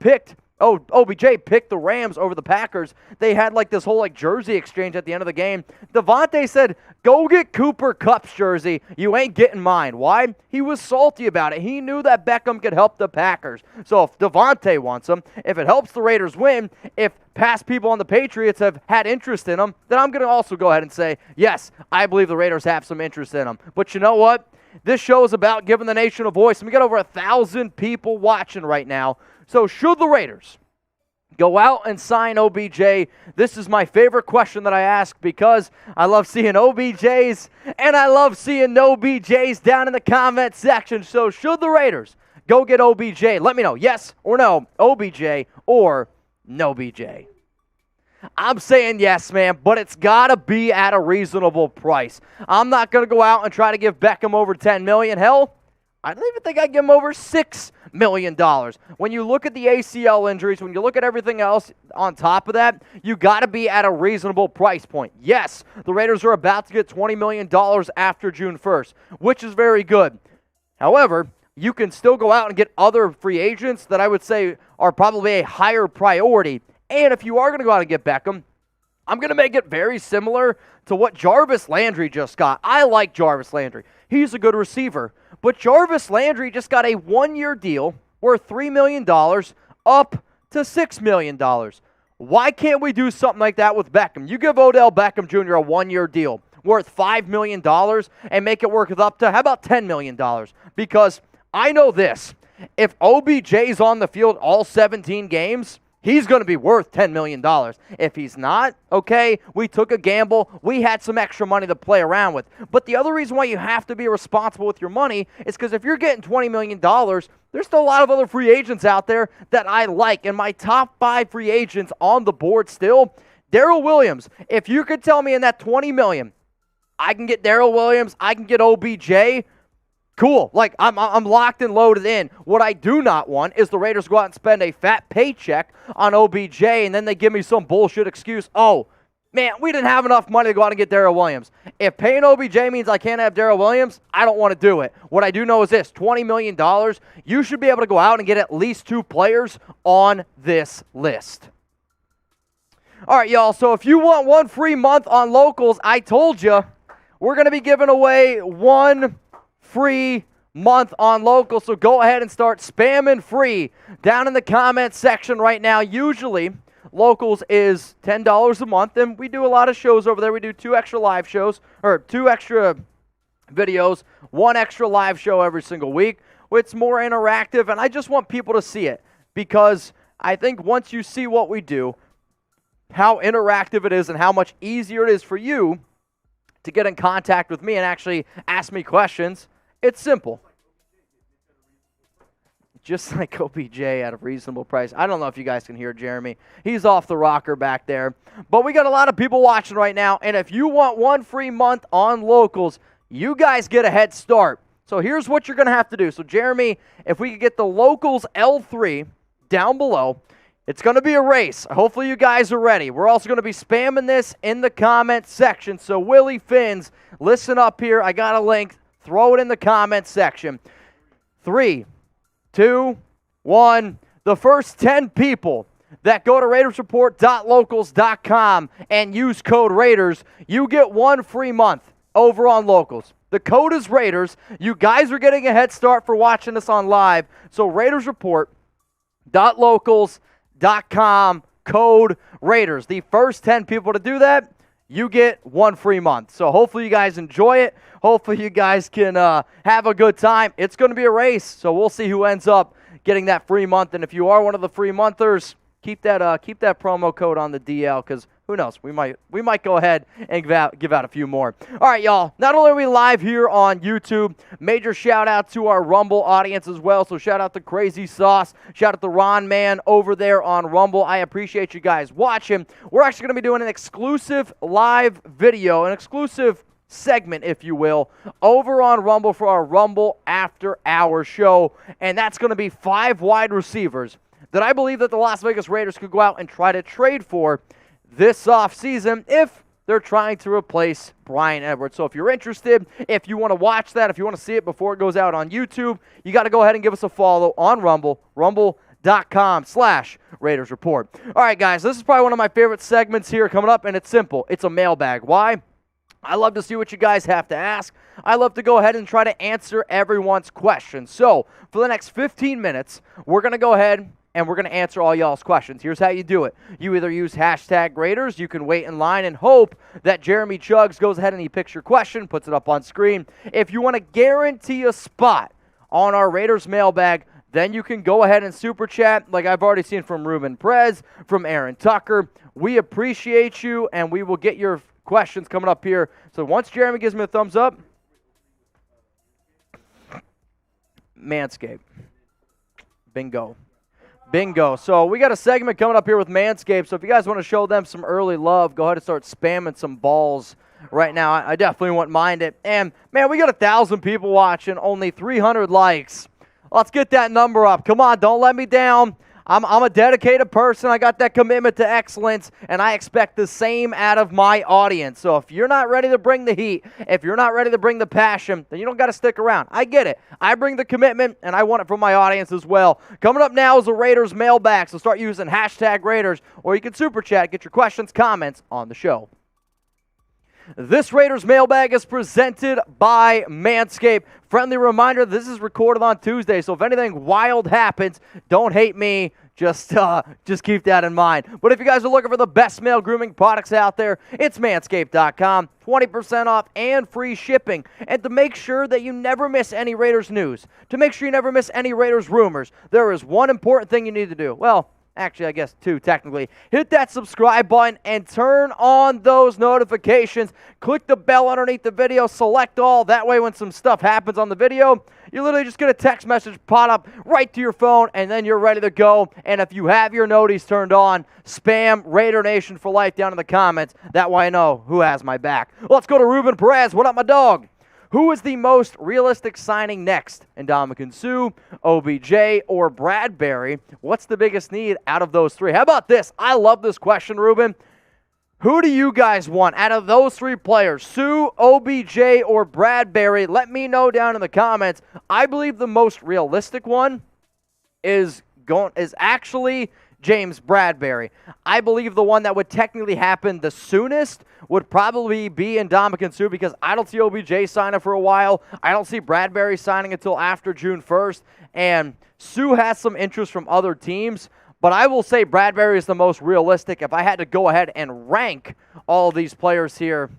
OBJ picked the Rams over the Packers, they had like this whole like jersey exchange at the end of the game. Devontae said, go get Cooper Kupp's jersey. You ain't getting mine. Why? He was salty about it. He knew that Beckham could help the Packers. So if Devontae wants him, if it helps the Raiders win, if past people on the Patriots have had interest in him, then I'm going to also go ahead and say, yes, I believe the Raiders have some interest in him. But you know what? This show is about giving the nation a voice. We got over 1,000 people watching right now. So should the Raiders go out and sign OBJ? This is my favorite question that I ask because I love seeing OBJs and I love seeing no BJs down in the comment section. So should the Raiders go get OBJ? Let me know, yes or no, OBJ or no BJ. I'm saying yes, man, but it's got to be at a reasonable price. I'm not going to go out and try to give Beckham over $10 million. Hell, I don't even think I'd give him over $6 million. When you look at the ACL injuries, when you look at everything else on top of that, you got to be at a reasonable price point. Yes, the Raiders are about to get $20 million after June 1st, which is very good. However, you can still go out and get other free agents that I would say are probably a higher priority. And if you are going to go out and get Beckham, I'm going to make it very similar to what Jarvis Landry just got. I like Jarvis Landry. He's a good receiver. But Jarvis Landry just got a 1-year deal worth $3 million up to $6 million. Why can't we do something like that with Beckham? You give Odell Beckham Jr. a 1-year deal worth $5 million and make it work with up to, how about $10 million? Because I know this. If OBJ's on the field all 17 games, he's going to be worth $10 million. If he's not, okay, we took a gamble. We had some extra money to play around with. But the other reason why you have to be responsible with your money is because if you're getting $20 million, there's still a lot of other free agents out there that I like. And my top 5 free agents on the board still, Darrell Williams. If you could tell me in that $20 million, I can get Darrell Williams, I can get OBJ, cool. Like, I'm locked and loaded in. What I do not want is the Raiders go out and spend a fat paycheck on OBJ, and then they give me some bullshit excuse. Oh, man, we didn't have enough money to go out and get Darrell Williams. If paying OBJ means I can't have Darrell Williams, I don't want to do it. What I do know is this, $20 million, you should be able to go out and get at least 2 players on this list. All right, y'all, so if you want 1 free month on locals, I told you, we're going to be giving away 1 free month on local, so go ahead and start spamming free down in the comment section right now. Usually, Locals is $10 a month, and we do a lot of shows over there. We do 2 extra live shows, or 2 extra videos, 1 extra live show every single week. It's more interactive, and I just want people to see it because I think once you see what we do, how interactive it is and how much easier it is for you to get in contact with me and actually ask me questions, it's simple. Just like OBJ at a reasonable price. I don't know if you guys can hear Jeremy. He's off the rocker back there. But we got a lot of people watching right now, and if you want 1 free month on Locals, you guys get a head start. So here's what you're going to have to do. So Jeremy, if we could get the Locals L3 down below, it's going to be a race. Hopefully you guys are ready. We're also going to be spamming this in the comment section. So Willie Finns, listen up here. I got a link. Throw it in the comment section. 3, 2, 1. The first 10 people that go to RaidersReport.locals.com and use code Raiders, you get 1 free month over on Locals. The code is Raiders. You guys are getting a head start for watching this on live. So RaidersReport.locals.com, code Raiders. The first 10 people to do that, you get 1 free month. So hopefully you guys enjoy it. Hopefully you guys can have a good time. It's going to be a race, so we'll see who ends up getting that free month. And if you are one of the free monthers, keep that promo code on the DL, because who knows? We might go ahead and give out a few more. All right, y'all. Not only are we live here on YouTube, major shout out to our Rumble audience as well. So shout out to Crazy Sauce. Shout out to Ron Man over there on Rumble. I appreciate you guys watching. We're actually going to be doing an exclusive live video, an exclusive segment, if you will, over on Rumble for our Rumble After Hours show. And that's going to be 5 wide receivers that I believe that the Las Vegas Raiders could go out and try to trade for this offseason if they're trying to replace Bryan Edwards. So if you're interested, if you want to watch that, if you want to see it before it goes out on YouTube, you got to go ahead and give us a follow on Rumble, rumble.com/Raiders Report. All right, guys, this is probably one of my favorite segments here coming up, and it's simple. It's a mailbag. Why? I love to see what you guys have to ask. I love to go ahead and try to answer everyone's questions. So for the next 15 minutes, we're going to go ahead and we're going to answer all y'all's questions. Here's how you do it. You either use hashtag Raiders. You can wait in line and hope that Jeremy Chugs goes ahead and he picks your question, puts it up on screen. If you want to guarantee a spot on our Raiders mailbag, then you can go ahead and super chat like I've already seen from Ruben Perez, from Aaron Tucker. We appreciate you, and we will get your questions coming up here. So once Jeremy gives me a thumbs up, Manscaped. Bingo. Bingo. So we got a segment coming up here with Manscaped. So if you guys want to show them some early love, go ahead and start spamming some balls right now. I definitely wouldn't mind it. And, man, we got 1,000 people watching, only 300 likes. Let's get that number up. Come on, don't let me down. I'm a dedicated person. I got that commitment to excellence, and I expect the same out of my audience. So if you're not ready to bring the heat, if you're not ready to bring the passion, then you don't got to stick around. I get it. I bring the commitment, and I want it from my audience as well. Coming up now is the Raiders mailbag, so start using hashtag Raiders, or you can super chat, get your questions, comments on the show. This Raiders mailbag is presented by Manscaped. Friendly reminder, this is recorded on Tuesday, so if anything wild happens, don't hate me. Just keep that in mind. But if you guys are looking for the best male grooming products out there, it's manscaped.com. 20% off and free shipping. And to make sure that you never miss any Raiders news, to make sure you never miss any Raiders rumors, there is one important thing you need to do. Well, actually, I guess 2 technically. Hit that subscribe button and turn on those notifications. Click the bell underneath the video. Select all. That way when some stuff happens on the video, you literally just get a text message pop up right to your phone, and then you're ready to go. And if you have your noties turned on, spam Raider Nation for life down in the comments. That way I know who has my back. Let's go to Ruben Perez. What up, my dog? Who is the most realistic signing next? Ndamukong Suh, OBJ, or Bradbury? What's the biggest need out of those 3? How about this? I love this question, Ruben. Who do you guys want out of those 3 players? Suh, OBJ, or Bradbury? Let me know down in the comments. I believe the most realistic one is actually James Bradbury. I believe the one that would technically happen the soonest would probably be Ndamukong Suh, because I don't see OBJ signing for a while. I don't see Bradbury signing until after June 1st. And Suh has some interest from other teams, But I will say Bradbury is the most realistic. If I had to go ahead and rank all of these players here,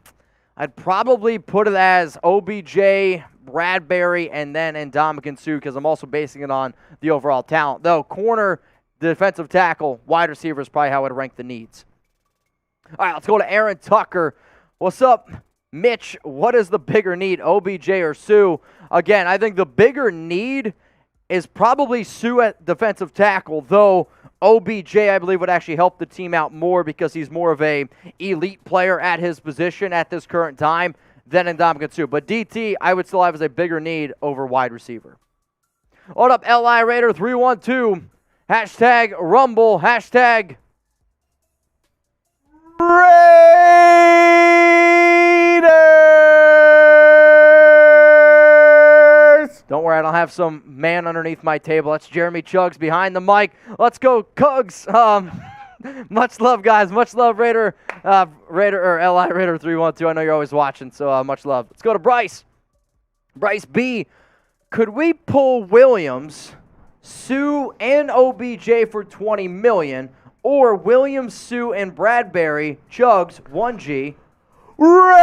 I'd probably put it as OBJ, Bradbury, and then Ndamukong Suh, because I'm also basing it on the overall talent. Though corner, defensive tackle, wide receiver is probably how I'd rank the needs. All right, let's go to Aaron Tucker. What's up, Mitch? What is the bigger need, OBJ or Suh? Again, I think the bigger need is probably Suh at defensive tackle, though OBJ, I believe, would actually help the team out more because he's more of a elite player at his position at this current time than Ndamukong Suh. But DT, I would still have as a bigger need over wide receiver. Hold up, LI Raider 312. Hashtag Rumble. Hashtag Raiders. Don't worry, I don't have some man underneath my table. That's Jeremy Chugs behind the mic. Let's go, Cugs. Much love, guys. Much love, Raider or LI Raider 312. I know you're always watching, so much love. Let's go to Bryce. Bryce B. Could we pull Williams, Suh, and OBJ for $20 million, or Williams, Suh, and Bradbury, Chugs, 1G? Raiders!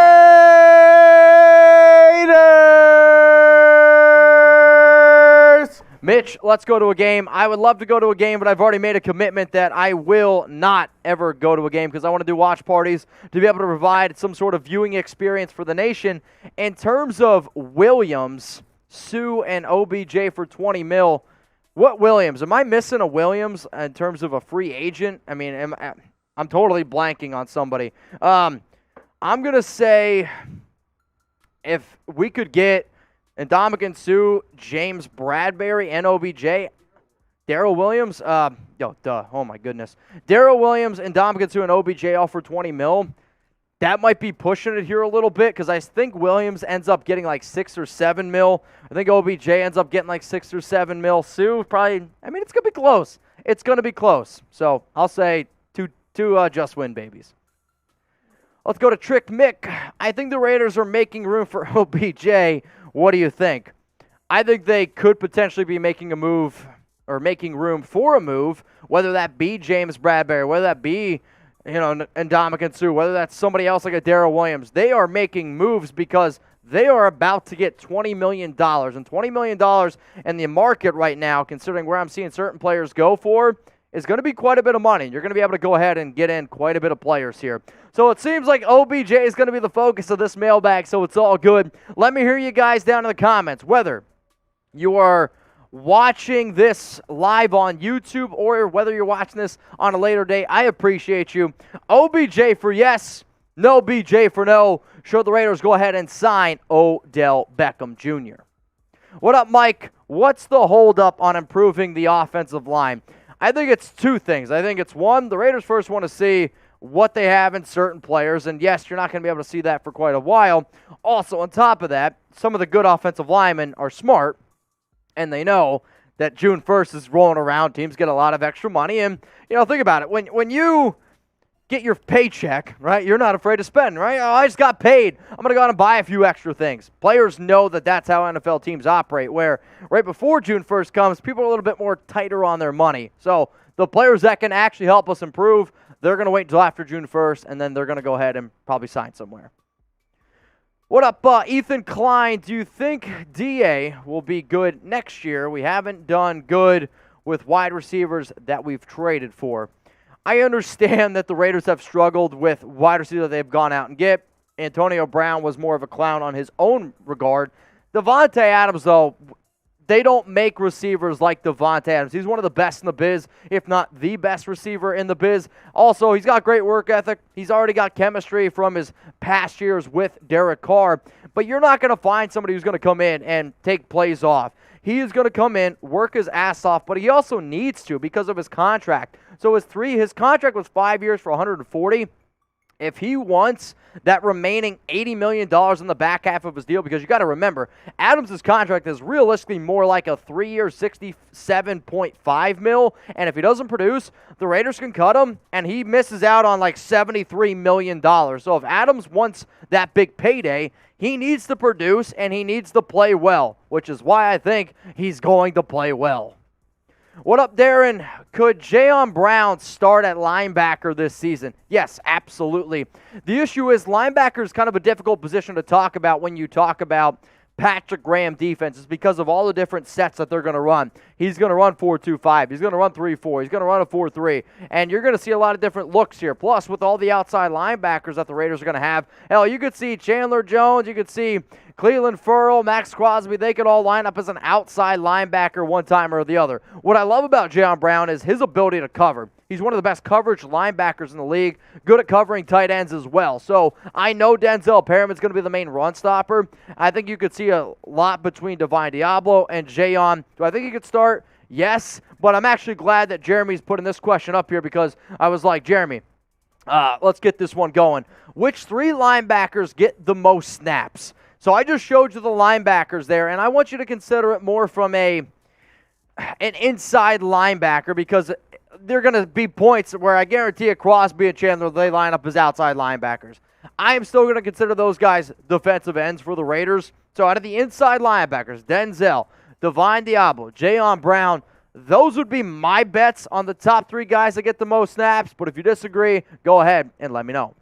Mitch, let's go to a game. I would love to go to a game, but I've already made a commitment that I will not ever go to a game because I want to do watch parties to be able to provide some sort of viewing experience for the nation. In terms of Williams, Suh, and OBJ for $20 million, what Williams? Am I missing a Williams in terms of a free agent? I mean, I'm totally blanking on somebody. I'm going to say if we could get Ndamukong Suh, James Bradbury, and OBJ, Darrell Williams, oh my goodness. Darrell Williams, Ndamukong Suh, and OBJ all for $20 million. That might be pushing it here a little bit because I think Williams ends up getting like $6 or $7 million. I think OBJ ends up getting like $6 or $7 million. Suh probably, I mean, it's going to be close. It's going to be close. So I'll say two just win babies. Let's go to Trick Mick. I think the Raiders are making room for OBJ. What do you think? I think they could potentially be making a move or making room for a move, whether that be James Bradbury, whether that be Ndamukong Suh, whether that's somebody else like a Darrell Williams. They are making moves because they are about to get $20 million. And $20 million in the market right now, considering where I'm seeing certain players go for, is going to be quite a bit of money. You're going to be able to go ahead and get in quite a bit of players here. So it seems like OBJ is going to be the focus of this mailbag, so it's all good. Let me hear you guys down in the comments, whether you are watching this live on YouTube or whether you're watching this on a later date. I appreciate you. OBJ for yes, no BJ for no. Should the Raiders go ahead and sign Odell Beckham Jr.? What up, Mike? What's the holdup on improving the offensive line? I think it's two things. I think it's one, the Raiders first want to see what they have in certain players, and yes, you're not going to be able to see that for quite a while. Also, on top of that, some of the good offensive linemen are smart, and they know that June 1st is rolling around. Teams get a lot of extra money. And, think about it. When you get your paycheck, right, you're not afraid to spend, right? Oh, I just got paid. I'm going to go out and buy a few extra things. Players know that that's how NFL teams operate, where right before June 1st comes, people are a little bit more tighter on their money. So the players that can actually help us improve, they're going to wait until after June 1st, and then they're going to go ahead and probably sign somewhere. What up, Ethan Klein? Do you think DA will be good next year? We haven't done good with wide receivers that we've traded for. I understand that the Raiders have struggled with wide receivers that they've gone out and get. Antonio Brown was more of a clown on his own regard. Devontae Adams, though, they don't make receivers like Devontae Adams. He's one of the best in the biz, if not the best receiver in the biz. Also, he's got great work ethic. He's already got chemistry from his past years with Derek Carr. But you're not going to find somebody who's going to come in and take plays off. He is going to come in, work his ass off, but he also needs to because of his contract. So his contract was 5 years for $140. If he wants that remaining $80 million in the back half of his deal, because you got to remember, Adams' contract is realistically more like a 3-year, $67.5 million, and if he doesn't produce, the Raiders can cut him, and he misses out on like $73 million. So if Adams wants that big payday, he needs to produce, and he needs to play well, which is why I think he's going to play well. What up, Darren? Could Jayon Brown start at linebacker this season? Yes, absolutely. The issue is linebacker is kind of a difficult position to talk about when you talk about Patrick Graham defense is because of all the different sets that they're going to run. He's going to run 4-2-5. He's going to run 3-4. He's going to run a 4-3. And you're going to see a lot of different looks here. Plus, with all the outside linebackers that the Raiders are going to have, hell, you could see Chandler Jones. You could see Cleveland Ferrell, Max Crosby. They could all line up as an outside linebacker one time or the other. What I love about Jayon Brown is his ability to cover. He's one of the best coverage linebackers in the league, good at covering tight ends as well. So I know Denzel Perriman's going to be the main run stopper. I think you could see a lot between Divine Diablo and Jayon. Do I think he could start? Yes, but I'm actually glad that Jeremy's putting this question up here because I was like, Jeremy, let's get this one going. Which 3 linebackers get the most snaps? So I just showed you the linebackers there, and I want you to consider it more from an inside linebacker because they're going to be points where I guarantee you Crosby and Chandler, they line up as outside linebackers. I am still going to consider those guys defensive ends for the Raiders. So out of the inside linebackers, Denzel, Divine Diablo, Jayon Brown, those would be my bets on the top 3 guys that get the most snaps. But if you disagree, go ahead and let me know.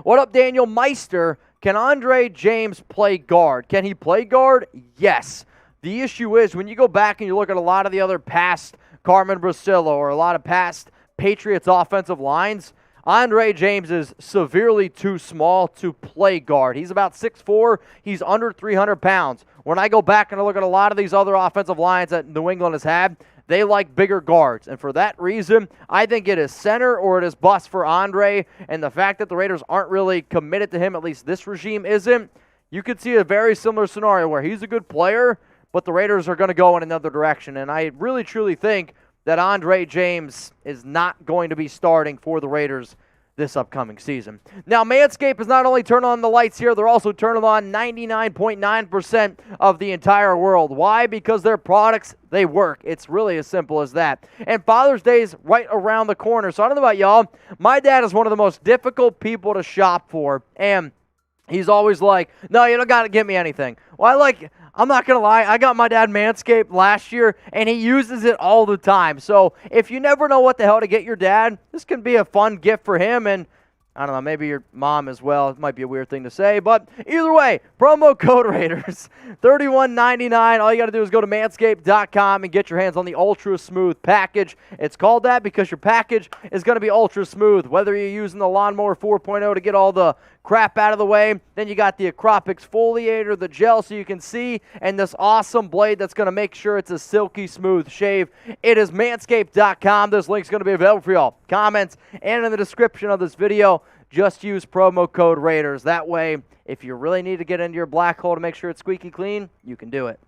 What up, Daniel Meister? Can Andre James play guard? Can he play guard? Yes. The issue is when you go back and you look at a lot of the other past Carmen Brasillo or a lot of past Patriots offensive lines, Andre James is severely too small to play guard. He's about 6'4". He's under 300 pounds. When I go back and I look at a lot of these other offensive lines that New England has had, they like bigger guards. And for that reason, I think it is center or it is bust for Andre. And the fact that the Raiders aren't really committed to him, at least this regime isn't, you could see a very similar scenario where he's a good player, but the Raiders are going to go in another direction. And I really, truly think that Andre James is not going to be starting for the Raiders this upcoming season. Now, Manscaped is not only turning on the lights here, they're also turning on 99.9% of the entire world. Why? Because their products, they work. It's really as simple as that. And Father's Day is right around the corner. So I don't know about y'all. My dad is one of the most difficult people to shop for. And he's always like, no, you don't got to get me anything. Well, I'm not going to lie, I got my dad Manscaped last year, and he uses it all the time. So if you never know what the hell to get your dad, this can be a fun gift for him, and I don't know, maybe your mom as well. It might be a weird thing to say, but either way, promo code Raiders, $31.99. All you got to do is go to manscaped.com and get your hands on the Ultra Smooth package. It's called that because your package is going to be ultra smooth, whether you're using the Lawnmower 4.0 to get all the crap out of the way. Then you got the Acrop Exfoliator, the gel so you can see, and this awesome blade that's going to make sure it's a silky smooth shave. It is manscaped.com. This link's going to be available for y'all. Comments and in the description of this video. Just use promo code Raiders. That way, if you really need to get into your black hole to make sure it's squeaky clean, you can do it.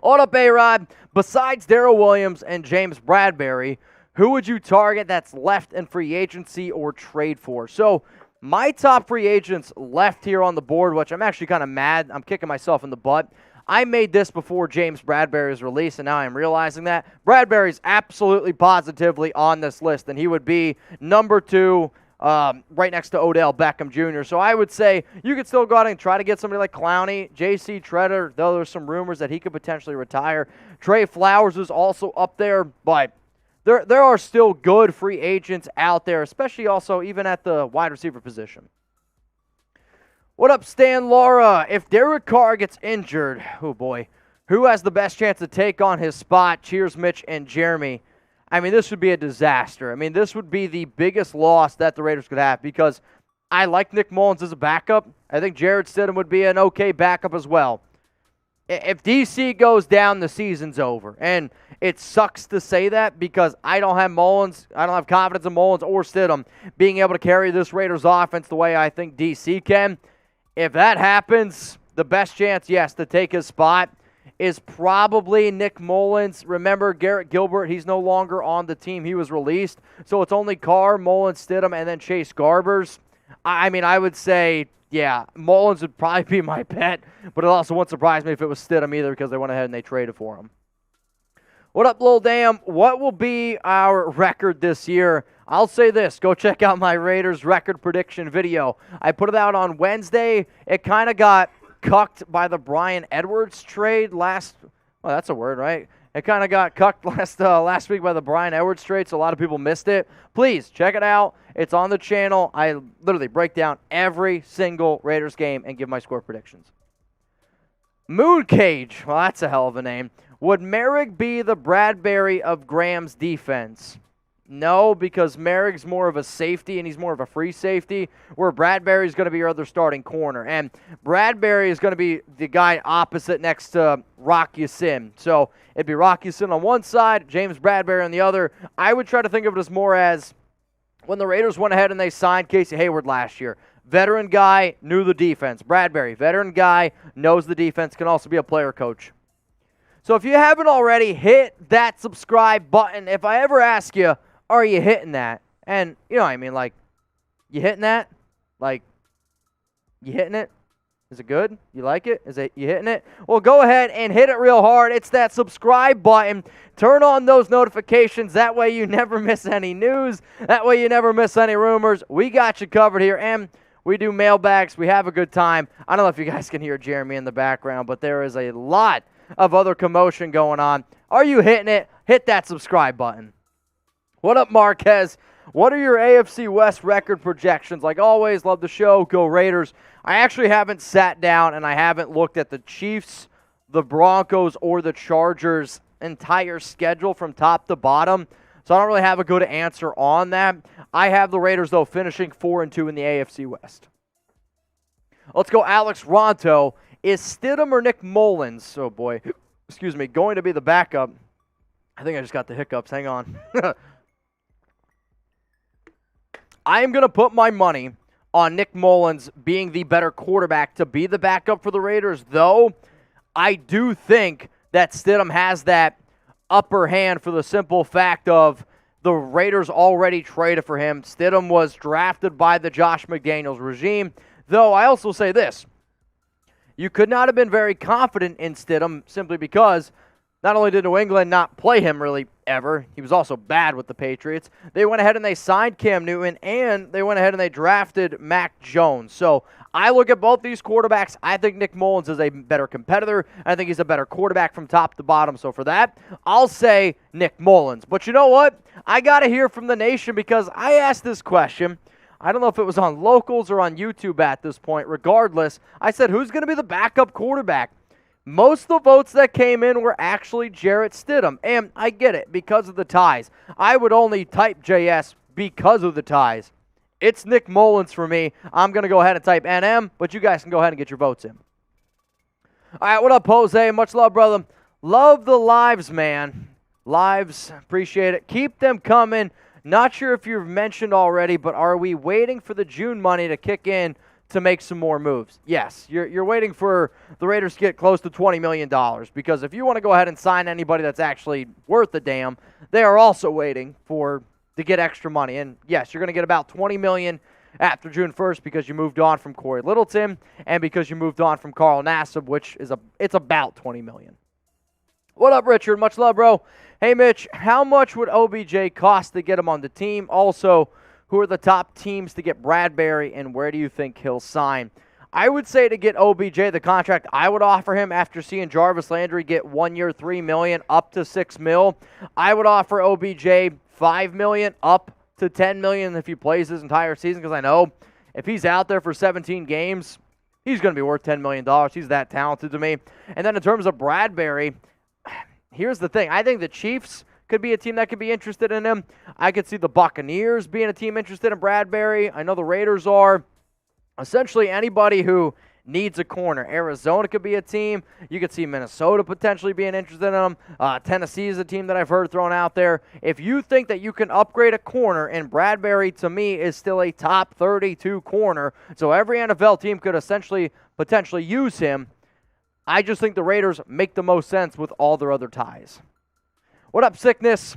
Hold up, A-Rod. Besides Darrell Williams and James Bradberry, who would you target that's left in free agency or trade for? So, my top free agents left here on the board, which I'm actually kind of mad. I'm kicking myself in the butt. I made this before James Bradberry's release, and now I'm realizing that. Bradberry's absolutely positively on this list, and he would be number 2 right next to Odell Beckham Jr. So I would say you could still go out and try to get somebody like Clowney, J.C. Treader, though there's some rumors that he could potentially retire. Trey Flowers is also up there, but there are still good free agents out there, especially also even at the wide receiver position. What up, Stan Laura? If Derek Carr gets injured, oh boy, who has the best chance to take on his spot? Cheers, Mitch and Jeremy. I mean, this would be a disaster. I mean, this would be the biggest loss that the Raiders could have because I like Nick Mullins as a backup. I think Jarrett Stidham would be an okay backup as well. If DC goes down, the season's over. And it sucks to say that because I don't have Mullins. I don't have confidence in Mullins or Stidham being able to carry this Raiders offense the way I think DC can. If that happens, the best chance, yes, to take his spot is probably Nick Mullins. Remember, Garrett Gilbert, he's no longer on the team. He was released. So it's only Carr, Mullins, Stidham, and then Chase Garbers. I mean, I would say, yeah, Mullins would probably be my bet, but it also wouldn't surprise me if it was Stidham either because they went ahead and they traded for him. What up, Lil Dam? What will be our record this year? I'll say this. Go check out my Raiders record prediction video. I put it out on Wednesday. It kind of got cucked by the Bryan Edwards trade well, that's a word, right? It kind of got cucked last week by the Bryan Edwards trade, so a lot of people missed it. Please check it out. It's on the channel. I literally break down every single Raiders game and give my score predictions. Mooncage, well, that's a hell of a name. Would Merrick be the Bradbury of Graham's defense? No, because Merrick's more of a safety, and he's more of a free safety, where Bradbury's going to be your other starting corner. And Bradbury is going to be the guy opposite next to Rock Ya-Sin. So it'd be Rock Ya-Sin on one side, James Bradbury on the other. I would try to think of it as more as when the Raiders went ahead and they signed Casey Hayward last year. Veteran guy, knew the defense. Bradbury, veteran guy, knows the defense, can also be a player coach. So if you haven't already, hit that subscribe button. If I ever ask you, are you hitting that? And, you know what I mean, like, you hitting that? Like, you hitting it? Is it good? You like it? You hitting it? Well, go ahead and hit it real hard. It's that subscribe button. Turn on those notifications. That way you never miss any news. That way you never miss any rumors. We got you covered here, and we do mailbags. We have a good time. I don't know if you guys can hear Jeremy in the background, but there is a lot of other commotion going on. Are you hitting it? Hit that subscribe button. What up, Marquez? What are your AFC West record projections? Like always, love the show. Go Raiders. I actually haven't sat down and I haven't looked at the Chiefs, the Broncos, or the Chargers' entire schedule from top to bottom, so I don't really have a good answer on that. I have the Raiders, though, finishing 4-2 in the AFC West. Let's go Alex Ronto. Is Stidham or Nick Mullins, oh boy, excuse me, going to be the backup? I think I just got the hiccups. Hang on. I am going to put my money on Nick Mullins being the better quarterback to be the backup for the Raiders, though I do think that Stidham has that upper hand for the simple fact of the Raiders already traded for him. Stidham was drafted by the Josh McDaniels regime, though I also say this. You could not have been very confident in Stidham simply because not only did New England not play him really ever, he was also bad with the Patriots. They went ahead and they signed Cam Newton, and they went ahead and they drafted Mac Jones. So I look at both these quarterbacks. I think Nick Mullins is a better competitor. I think he's a better quarterback from top to bottom. So for that, I'll say Nick Mullins. But you know what? I got to hear from the nation because I asked this question. I don't know if it was on Locals or on YouTube at this point. Regardless, I said, who's going to be the backup quarterback? Most of the votes that came in were actually Jarrett Stidham, and I get it because of the ties. I would only type JS because of the ties. It's Nick Mullins for me. I'm going to go ahead and type NM, but you guys can go ahead and get your votes in. All right, what up, Jose? Much love, brother. Love the lives, man. Lives, appreciate it. Keep them coming. Not sure if you've mentioned already, but are we waiting for the June money to kick in to make some more moves? Yes, you're waiting for the Raiders to get close to $20 million because if you want to go ahead and sign anybody that's actually worth a damn, they are also waiting to get extra money. And yes, you're going to get about $20 million after June 1st because you moved on from Corey Littleton and because you moved on from Carl Nassib, which is it's about $20 million. What up, Richard? Much love, bro. Hey, Mitch, how much would OBJ cost to get him on the team? Also, who are the top teams to get Bradbury, and where do you think he'll sign? I would say to get OBJ, the contract I would offer him after seeing Jarvis Landry get 1 year, $3 million, up to $6 million, I would offer OBJ $5 million, up to $10 million if he plays his entire season, because I know if he's out there for 17 games, he's going to be worth $10 million. He's that talented to me. And then in terms of Bradbury, here's the thing. I think the Chiefs could be a team that could be interested in him. I could see the Buccaneers being a team interested in Bradbury. I know the Raiders are. Essentially, anybody who needs a corner. Arizona could be a team. You could see Minnesota potentially being interested in him. Tennessee is a team that I've heard thrown out there. If you think that you can upgrade a corner, and Bradbury, to me, is still a top 32 corner, so every NFL team could essentially potentially use him, I just think the Raiders make the most sense with all their other ties. What up, Sickness?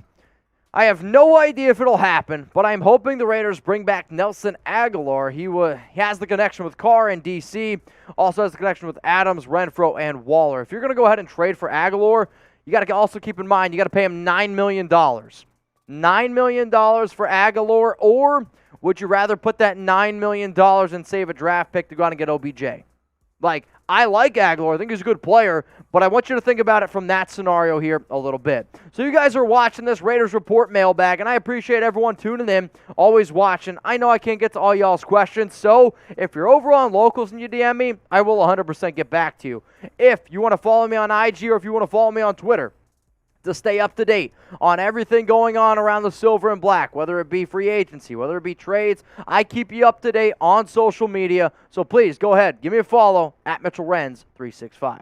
I have no idea if it'll happen, but I'm hoping the Raiders bring back Nelson Agholor. He has the connection with Carr in D.C., also has the connection with Adams, Renfro, and Waller. If you're going to go ahead and trade for Agholor, you got to also keep in mind you got to pay him $9 million. $9 million for Agholor, or would you rather put that $9 million and save a draft pick to go out and get OBJ? Like, I like Agholor. I think he's a good player, but I want you to think about it from that scenario here a little bit. So you guys are watching this Raiders Report mailbag, and I appreciate everyone tuning in, always watching. I know I can't get to all y'all's questions, so if you're over on Locals and you DM me, I will 100% get back to you. If you want to follow me on IG or if you want to follow me on Twitter, to stay up to date on everything going on around the silver and black, whether it be free agency, whether it be trades. I keep you up to date on social media, so please go ahead, give me a follow at Mitchell Renz 365.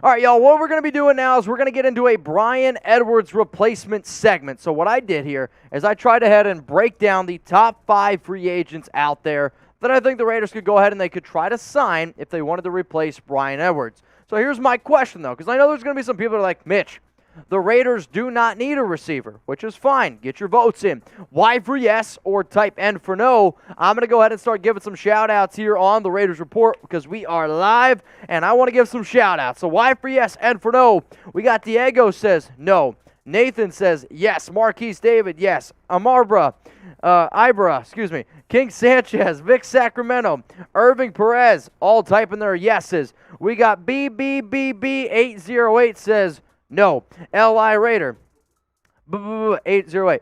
All right, y'all, what we're going to be doing now is we're going to get into a Bryan Edwards replacement segment. So what I did here is I tried ahead and break down the top 5 free agents out there that I think the Raiders could go ahead and they could try to sign if they wanted to replace Bryan Edwards. So here's my question, though, because I know there's going to be some people that are like, Mitch, the Raiders do not need a receiver, which is fine. Get your votes in. Y for yes or type N for no. I'm going to go ahead and start giving some shout-outs here on the Raiders Report because we are live, and I want to give some shout-outs. So Y for yes, N for no. We got Diego says no. Nathan says yes. Marquise David, yes. Ibra, King Sanchez, Vic Sacramento, Irving Perez, all typing their yeses. We got BBBB808 says no. L.I. Raider, 808.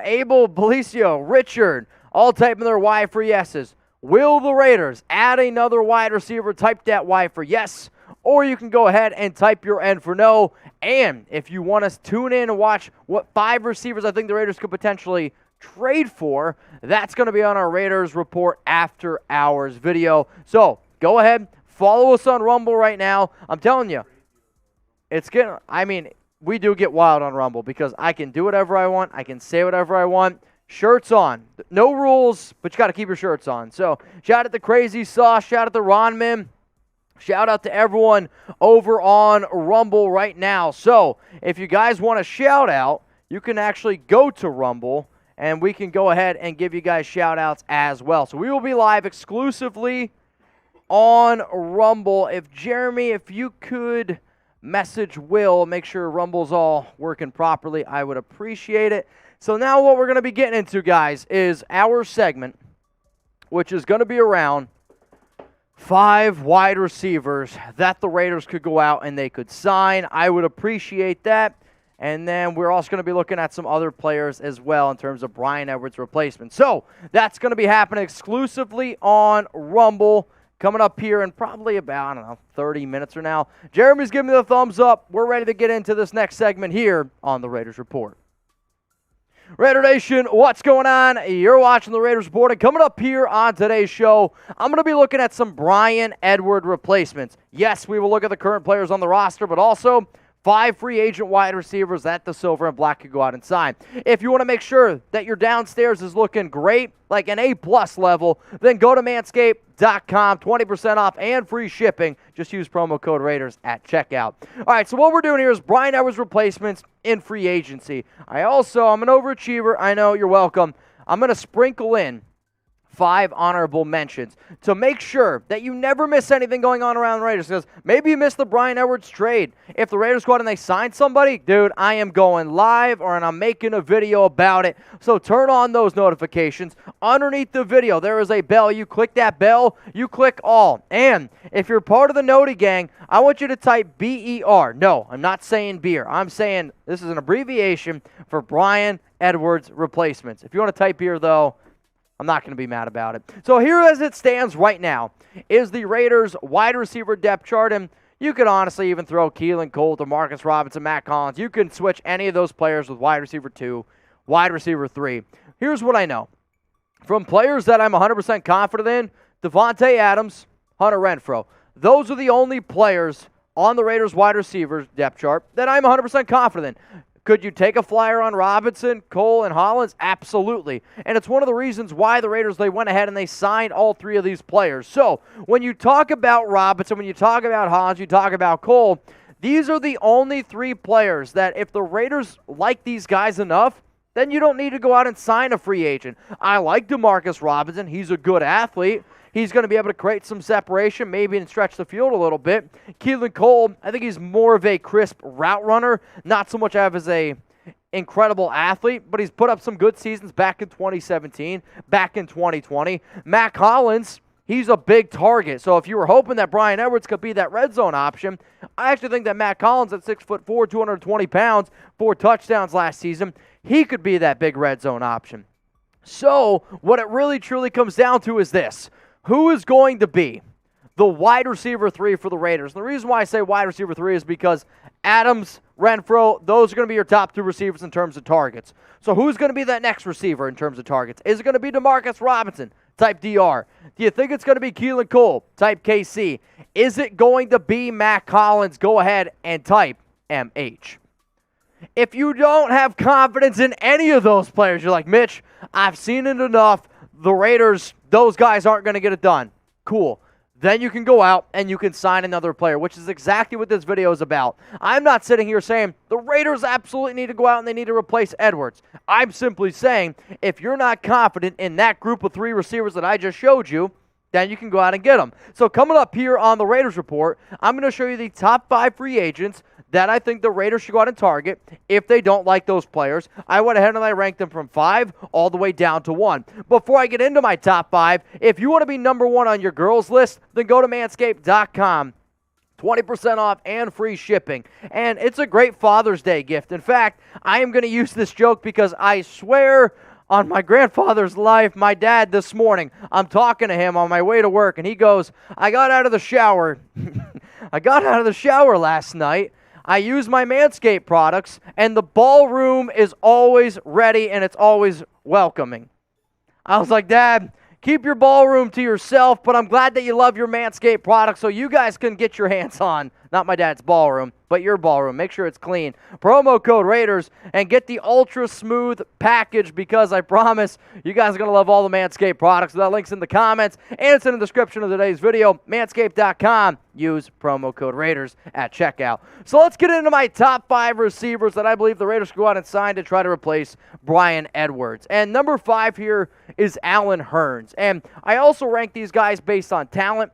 Abel Belicio, Richard, all typing their Y for yeses. Will the Raiders add another wide receiver? Type that Y for yes. Or you can go ahead and type your N for no. And if you want to tune in and watch what 5 receivers I think the Raiders could potentially trade for, that's going to be on our Raiders Report After Hours video. So go ahead, follow us on Rumble right now. I'm telling you, we do get wild on Rumble because I can do whatever I want. I can say whatever I want. Shirts on. No rules, but you got to keep your shirts on. So shout out to Crazy Sauce. Shout out to Ron Mim. Shout out to everyone over on Rumble right now. So if you guys want a shout out, you can actually go to Rumble and we can go ahead and give you guys shout outs as well. So we will be live exclusively on Rumble. If you could message Will, make sure Rumble's all working properly, I would appreciate it. So now what we're going to be getting into, guys, is our segment, which is going to be around 5 wide receivers that the Raiders could go out and they could sign. I would appreciate that. And then we're also going to be looking at some other players as well in terms of Bryan Edwards' replacement. So that's going to be happening exclusively on Rumble coming up here in probably about, 30 minutes or now. Jeremy's giving me the thumbs up. We're ready to get into this next segment here on the Raiders Report. Raider Nation, what's going on? You're watching the Raiders Report, and coming up here on today's show, I'm going to be looking at some Bryan Edwards replacements. Yes, we will look at the current players on the roster, but also 5 free agent wide receivers that the Silver and Black could go out and sign. If you want to make sure that your downstairs is looking great, like an A+ level, then go to manscaped.com, 20% off and free shipping. Just use promo code Raiders at checkout. All right, so what we're doing here is Bryan Edwards replacements in free agency. I'm an overachiever. I know, you're welcome. I'm going to sprinkle in 5 honorable mentions to make sure that you never miss anything going on around the Raiders, because maybe you missed the Bryan Edwards trade. If the Raiders go out and they sign somebody, dude, I am going live and I'm making a video about it. So turn on those notifications. Underneath the video, there is a bell. You click that bell, you click all. And if you're part of the Noti gang, I want you to type BER. No, I'm not saying beer. I'm saying this is an abbreviation for Bryan Edwards replacements. If you want to type beer, though, I'm not going to be mad about it. So here as it stands right now is the Raiders wide receiver depth chart. And you could honestly even throw Keelan Cole, DeMarcus Robinson, Matt Collins. You can switch any of those players with wide receiver 2, wide receiver 3. Here's what I know. From players that I'm 100% confident in, Devontae Adams, Hunter Renfrow. Those are the only players on the Raiders wide receivers depth chart that I'm 100% confident in. Could you take a flyer on Robinson, Cole, and Hollins? Absolutely. And it's one of the reasons why the Raiders, they went ahead and they signed all 3 of these players. So when you talk about Robinson, when you talk about Hollins, you talk about Cole, these are the only 3 players that if the Raiders like these guys enough, then you don't need to go out and sign a free agent. I like DeMarcus Robinson. He's a good athlete. He's going to be able to create some separation, maybe and stretch the field a little bit. Keelan Cole, I think he's more of a crisp route runner, not so much as a incredible athlete, but he's put up some good seasons back in 2017, back in 2020. Matt Collins, He's a big target. So if you were hoping that Bryan Edwards could be that red zone option, I actually think that Matt Collins at 6'4", 220 pounds, 4 touchdowns last season, he could be that big red zone option. So what it really truly comes down to is this. Who is going to be the wide receiver 3 for the Raiders? And the reason why I say wide receiver 3 is because Adams, Renfro, those are going to be your top 2 receivers in terms of targets. So who's going to be that next receiver in terms of targets? Is it going to be Demarcus Robinson, type DR? Do you think it's going to be Keelan Cole, type KC? Is it going to be Matt Collins? Go ahead and type MH. If you don't have confidence in any of those players, you're like, Mitch, I've seen it enough. The Raiders, those guys aren't going to get it done. Cool. Then you can go out and you can sign another player, which is exactly what this video is about. I'm not sitting here saying the Raiders absolutely need to go out and they need to replace Edwards. I'm simply saying if you're not confident in that group of 3 receivers that I just showed you, then you can go out and get them. So coming up here on the Raiders Report, I'm going to show you the top 5 free agents that I think the Raiders should go out and target if they don't like those players. I went ahead and I ranked them from 5 all the way down to 1. Before I get into my top 5, if you want to be number 1 on your girls list, then go to manscaped.com. 20% off and free shipping. And it's a great Father's Day gift. In fact, I am going to use this joke because I swear on my grandfather's life, my dad this morning, I'm talking to him on my way to work, and he goes, I got out of the shower. I got out of the shower last night. I use my Manscaped products, and the ballroom is always ready, and it's always welcoming. I was like, Dad, keep your ballroom to yourself, but I'm glad that you love your Manscaped products so you guys can get your hands on, not my dad's ballroom, but your ballroom. Make sure it's clean. Promo code Raiders and get the ultra smooth package because I promise you guys are going to love all the Manscaped products. That link's in the comments and it's in the description of today's video. Manscaped.com. Use promo code Raiders at checkout. So let's get into my top 5 receivers that I believe the Raiders go out and sign to try to replace Bryan Edwards. And number 5 here is Jalean Hurns. And I also rank these guys based on talent,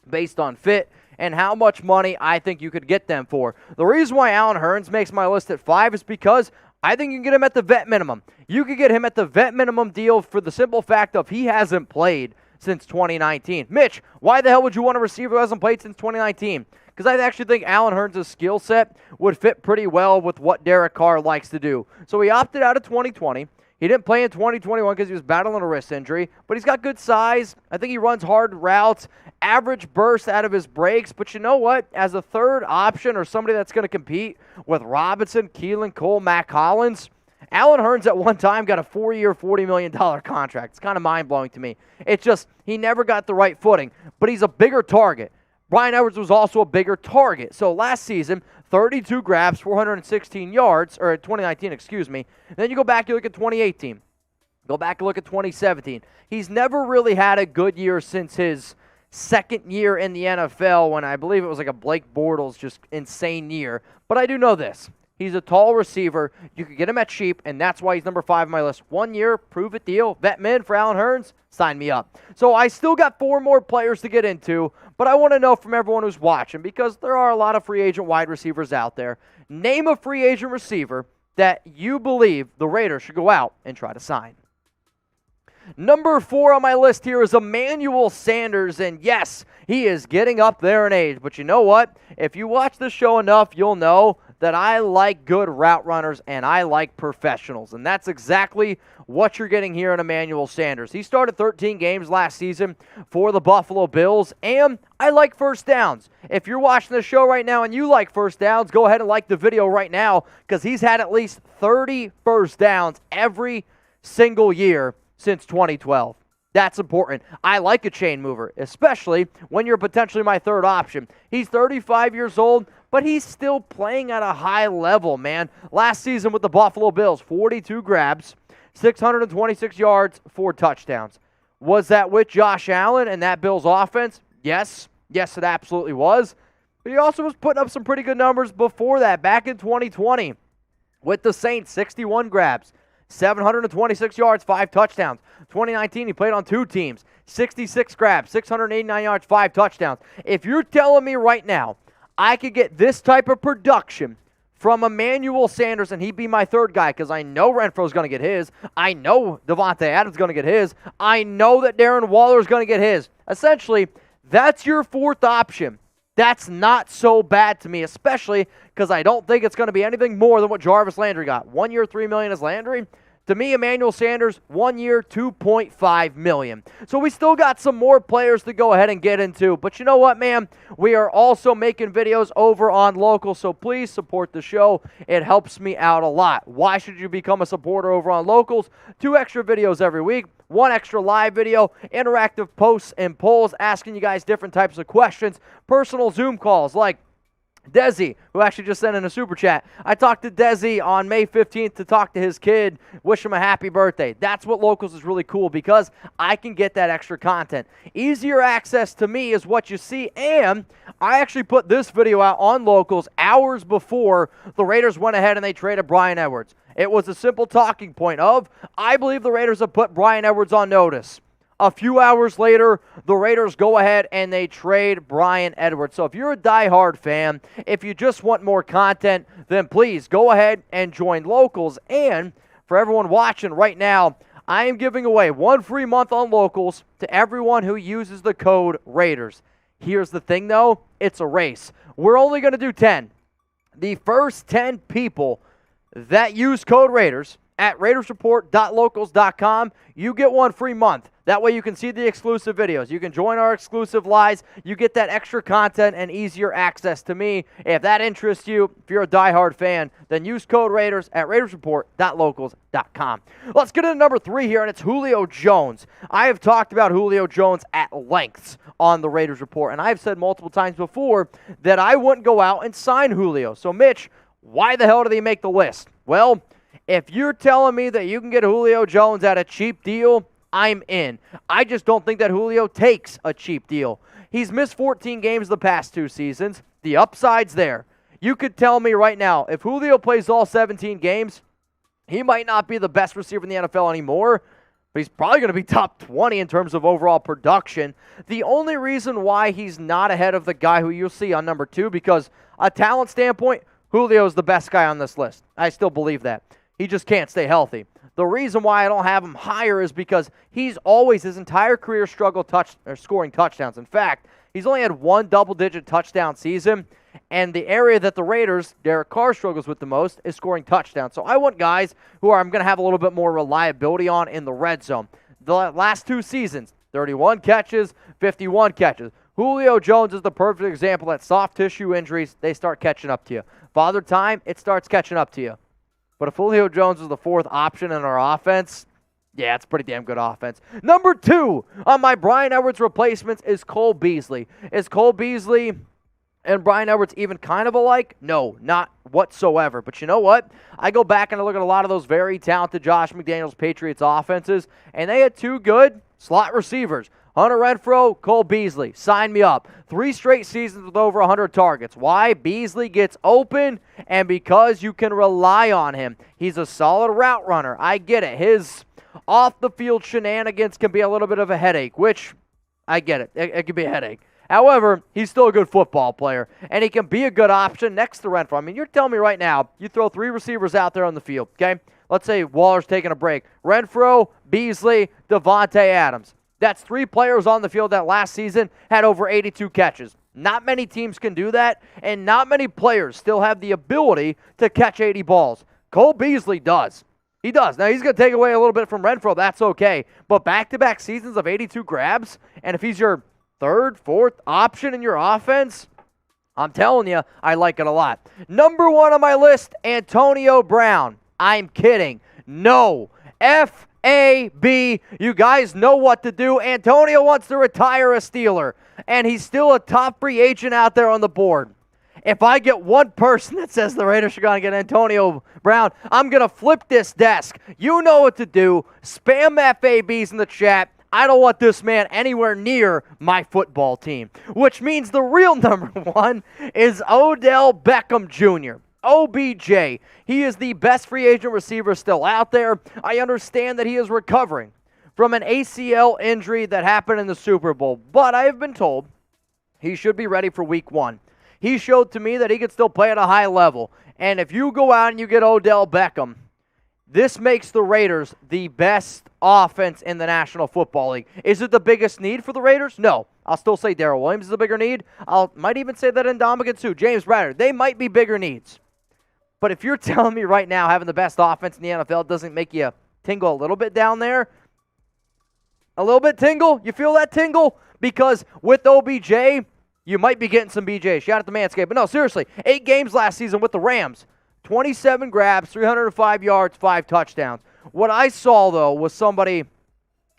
based on fit, and how much money I think you could get them for. The reason why Jalean Hurns makes my list at 5 is because I think you can get him at the vet minimum. You could get him at the vet minimum deal for the simple fact of he hasn't played since 2019. Mitch, why the hell would you want a receiver who hasn't played since 2019? Because I actually think Jalean Hurns' skill set would fit pretty well with what Derek Carr likes to do. So he opted out of 2020. He didn't play in 2021 because he was battling a wrist injury, but he's got good size. I think he runs hard routes, average burst out of his breaks. But you know what? As a third option or somebody that's going to compete with Robinson, Keelan Cole, Matt Collins, Jalean Hurns at one time got a 4-year, $40 million contract. It's kind of mind-blowing to me. It's just he never got the right footing, but he's a bigger target. Bryan Edwards was also a bigger target. So last season, 32 grabs, 416 yards, or 2019, excuse me. And then you go back, you look at 2018. Go back and look at 2017. He's never really had a good year since his second year in the NFL when I believe it was like a Blake Bortles just insane year. But I do know this. He's a tall receiver. You could get him at cheap, and that's why he's number 5 on my list. 1 year, prove-it deal. Vet min for Jalean Hurns, sign me up. So I still got 4 more players to get into, but I want to know from everyone who's watching, because there are a lot of free agent wide receivers out there. Name a free agent receiver that you believe the Raiders should go out and try to sign. Number 4 on my list here is Emmanuel Sanders, and yes, he is getting up there in age. But you know what? If you watch this show enough, you'll know that I like good route runners and I like professionals, and that's exactly what you're getting here in Emmanuel Sanders. He started 13 games last season for the Buffalo Bills, and I like first downs. If you're watching the show right now and you like first downs, go ahead and like the video right now because he's had at least 30 first downs every single year since 2012. That's important. I like a chain mover, especially when you're potentially my third option. He's 35 years old, but he's still playing at a high level, man. Last season with the Buffalo Bills, 42 grabs, 626 yards, 4 touchdowns. Was that with Josh Allen and that Bills offense? Yes. Yes, it absolutely was. But he also was putting up some pretty good numbers before that, back in 2020. With the Saints, 61 grabs, 726 yards, 5 touchdowns. 2019, he played on 2 teams. 66 grabs, 689 yards, 5 touchdowns. If you're telling me right now I could get this type of production from Emmanuel Sanders, and he'd be my third guy because I know Renfro's going to get his. I know Devontae Adams is going to get his. I know that Darren Waller is going to get his. Essentially, that's your fourth option. That's not so bad to me, especially because I don't think it's going to be anything more than what Jarvis Landry got. 1 year, $3 million is Landry. To me, Emmanuel Sanders, 1 year, $2.5 million. So we still got some more players to go ahead and get into. But you know what, man? We are also making videos over on Local, so please support the show. It helps me out a lot. Why should you become a supporter over on Locals? 2 extra videos every week. 1 extra live video, interactive posts and polls asking you guys different types of questions, personal Zoom calls like Desi, who actually just sent in a super chat. I talked to Desi on May 15th to talk to his kid, wish him a happy birthday. That's what Locals is really cool because I can get that extra content. Easier access to me is what you see, and I actually put this video out on Locals hours before the Raiders went ahead and they traded Bryan Edwards. It was a simple talking point of, I believe the Raiders have put Bryan Edwards on notice. A few hours later, the Raiders go ahead and they trade Bryan Edwards. So if you're a diehard fan, if you just want more content, then please go ahead and join Locals. And for everyone watching right now, I am giving away 1 free month on Locals to everyone who uses the code Raiders. Here's the thing, though. It's a race. We're only going to do 10. The first 10 people that use code Raiders at RaidersReport.locals.com, you get 1 free month. That way you can see the exclusive videos. You can join our exclusive lives. You get that extra content and easier access to me. If that interests you, if you're a diehard fan, then use code Raiders at RaidersReport.locals.com. Let's get into number 3 here, and it's Julio Jones. I have talked about Julio Jones at lengths on the Raiders Report, and I've said multiple times before that I wouldn't go out and sign Julio. So, Mitch, why the hell did he make the list? Well, if you're telling me that you can get Julio Jones at a cheap deal, I'm in. I just don't think that Julio takes a cheap deal. He's missed 14 games the past 2 seasons. The upside's there. You could tell me right now, if Julio plays all 17 games, he might not be the best receiver in the NFL anymore, but he's probably going to be top 20 in terms of overall production. The only reason why he's not ahead of the guy who you'll see on number 2, because a talent standpoint, Julio's the best guy on this list. I still believe that. He just can't stay healthy. The reason why I don't have him higher is because he's always, his entire career, struggled scoring touchdowns. In fact, he's only had 1 double-digit touchdown season, and the area that the Raiders, Derek Carr, struggles with the most is scoring touchdowns. So I want guys who I'm going to have a little bit more reliability on in the red zone. The last 2 seasons, 31 catches, 51 catches. Julio Jones is the perfect example that soft tissue injuries, they start catching up to you. Father Time, it starts catching up to you. But if Julio Jones is the 4th option in our offense, yeah, it's a pretty damn good offense. Number 2 on my Bryan Edwards replacements is Cole Beasley. Is Cole Beasley and Bryan Edwards even kind of alike? No, not whatsoever. But you know what? I go back and I look at a lot of those very talented Josh McDaniels Patriots offenses, and they had 2 good slot receivers. Hunter Renfrow, Cole Beasley. Sign me up. 3 straight seasons with over 100 targets. Why? Beasley gets open, and because you can rely on him. He's a solid route runner. I get it. His off-the-field shenanigans can be a little bit of a headache, which I get it. It can be a headache. However, he's still a good football player, and he can be a good option next to Renfrow. I mean, you're telling me right now, you throw 3 receivers out there on the field, okay? Let's say Waller's taking a break. Renfrow, Beasley, Devontae Adams. That's 3 players on the field that last season had over 82 catches. Not many teams can do that, and not many players still have the ability to catch 80 balls. Cole Beasley does. He does. Now, he's going to take away a little bit from Renfrow. That's okay. But back-to-back seasons of 82 grabs, and if he's your 3rd, 4th option in your offense, I'm telling you, I like it a lot. Number 1 on my list, Antonio Brown. I'm kidding. No. F-A-B. You guys know what to do. Antonio wants to retire a Steeler, and he's still a top free agent out there on the board. If I get one person that says the Raiders are going to get Antonio Brown, I'm going to flip this desk. You know what to do. Spam FABs in the chat. I don't want this man anywhere near my football team, which means the real number 1 is Odell Beckham Jr. OBJ. He is the best free agent receiver still out there. I understand that he is recovering from an ACL injury that happened in the Super Bowl, but I have been told he should be ready for week 1. He showed to me that he could still play at a high level, And if you go out and you get Odell Beckham, this makes the Raiders the best offense in the National Football League. Is it the biggest need for the Raiders? No. I'll still say Darrell Williams is a bigger need. Might even say that Ndamukong Suh, James Bradford, they might be bigger needs. But if you're telling me right now having the best offense in the NFL doesn't make you tingle a little bit down there, a little bit tingle, you feel that tingle? Because with OBJ, you might be getting some BJ. Shout out to Manscaped. But no, seriously, 8 games last season with the Rams. 27 grabs, 305 yards, 5 touchdowns. What I saw, though, was somebody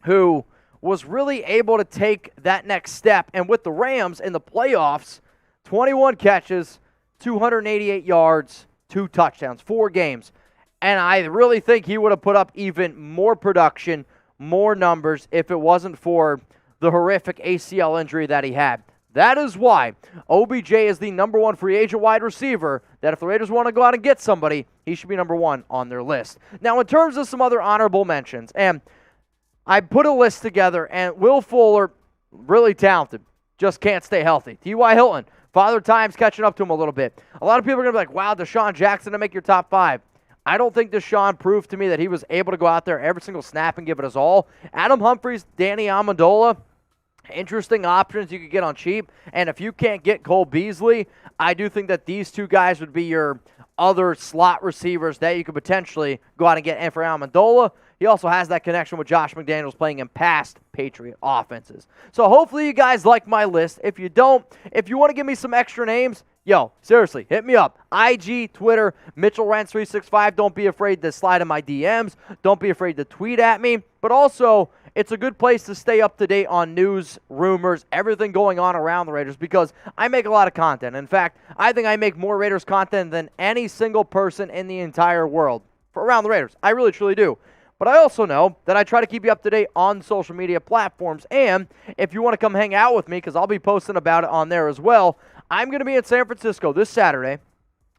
who was really able to take that next step. And with the Rams in the playoffs, 21 catches, 288 yards, 2 touchdowns, 4 games. And I really think he would have put up even more production, more numbers, if it wasn't for the horrific ACL injury that he had. That is why OBJ is the number 1 free agent wide receiver, that if the Raiders want to go out and get somebody, he should be number 1 on their list. Now, in terms of some other honorable mentions, and I put a list together, and Will Fuller, really talented, just can't stay healthy. T.Y. Hilton, Father Time's catching up to him a little bit. A lot of people are going to be like, wow, Deshaun Jackson to make your top 5. I don't think Deshaun proved to me that he was able to go out there every single snap and give it his all. Adam Humphries, Danny Amendola, interesting options you could get on cheap. And if you can't get Cole Beasley, I do think that these 2 guys would be your other slot receivers that you could potentially go out and get. And for Amendola, he also has that connection with Josh McDaniels playing in past Patriot offenses. So hopefully you guys like my list. If you don't, if you want to give me some extra names, yo, seriously, hit me up. IG, Twitter, Mitchell Renz 365. Don't be afraid to slide in my DMs. Don't be afraid to tweet at me. But also, it's a good place to stay up to date on news, rumors, everything going on around the Raiders, because I make a lot of content. In fact, I think I make more Raiders content than any single person in the entire world for around the Raiders. I really, truly do. But I also know that I try to keep you up to date on social media platforms. And if you want to come hang out with me, because I'll be posting about it on there as well, I'm going to be in San Francisco this Saturday,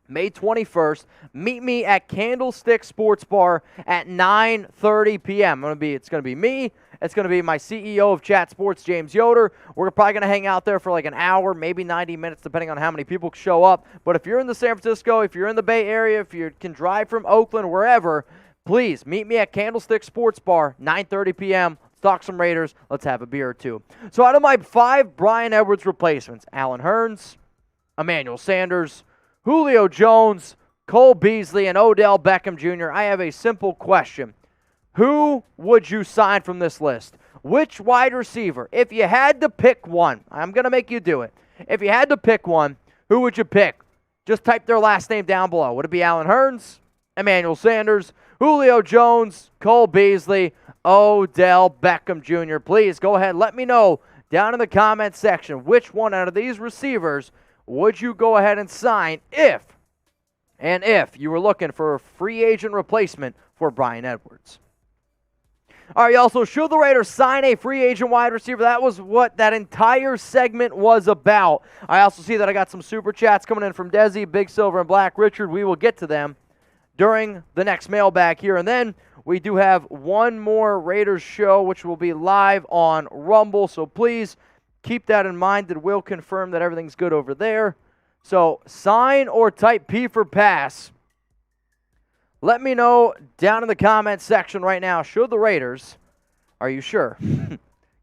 May 21st. Meet me at Candlestick Sports Bar at 9:30 p.m. It's going to be me. It's going to be my CEO of Chat Sports, James Yoder. We're probably going to hang out there for like an hour, maybe 90 minutes, depending on how many people show up. But if you're in the San Francisco, if you're in the Bay Area, if you can drive from Oakland, wherever, please meet me at Candlestick Sports Bar, 9:30 p.m. Let's talk some Raiders. Let's have a beer or 2. So out of my 5 Bryan Edwards replacements, Allen Hurns, Emmanuel Sanders, Julio Jones, Cole Beasley, and Odell Beckham Jr., I have a simple question. Who would you sign from this list? Which wide receiver? If you had to pick one, I'm going to make you do it. If you had to pick one, who would you pick? Just type their last name down below. Would it be Allen Hurns, Emmanuel Sanders, Julio Jones, Cole Beasley, Odell Beckham Jr.? Please go ahead. Let me know down in the comment section which one out of these receivers would you go ahead and sign if you were looking for a free agent replacement for Bryan Edwards. All right, y'all, so should the Raiders sign a free agent wide receiver? That was what that entire segment was about. I also see that I got some super chats coming in from Desi, Big Silver, and Black Richard. We will get to them during the next mailbag here. And then we do have one more Raiders show, which will be live on Rumble. So please keep that in mind, that we'll confirm that everything's good over there. So sign or type P for pass. Let me know down in the comments section right now, should the Raiders, are you sure?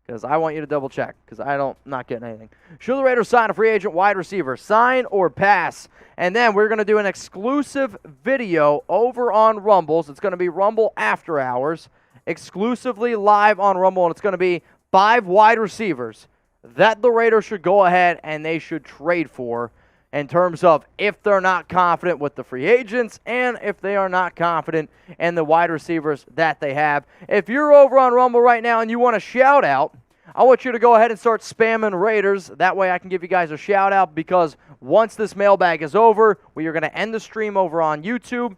Because I want you to double check, because I'm not getting anything. Should the Raiders sign a free agent wide receiver? Sign or pass? And then we're going to do an exclusive video over on Rumble. So it's going to be Rumble After Hours, exclusively live on Rumble, and it's going to be 5 wide receivers that the Raiders should go ahead and they should trade for, in terms of if they're not confident with the free agents and if they are not confident in the wide receivers that they have. If you're over on Rumble right now and you want a shout out, I want you to go ahead and start spamming Raiders. That way I can give you guys a shout out, because once this mailbag is over, we are going to end the stream over on YouTube,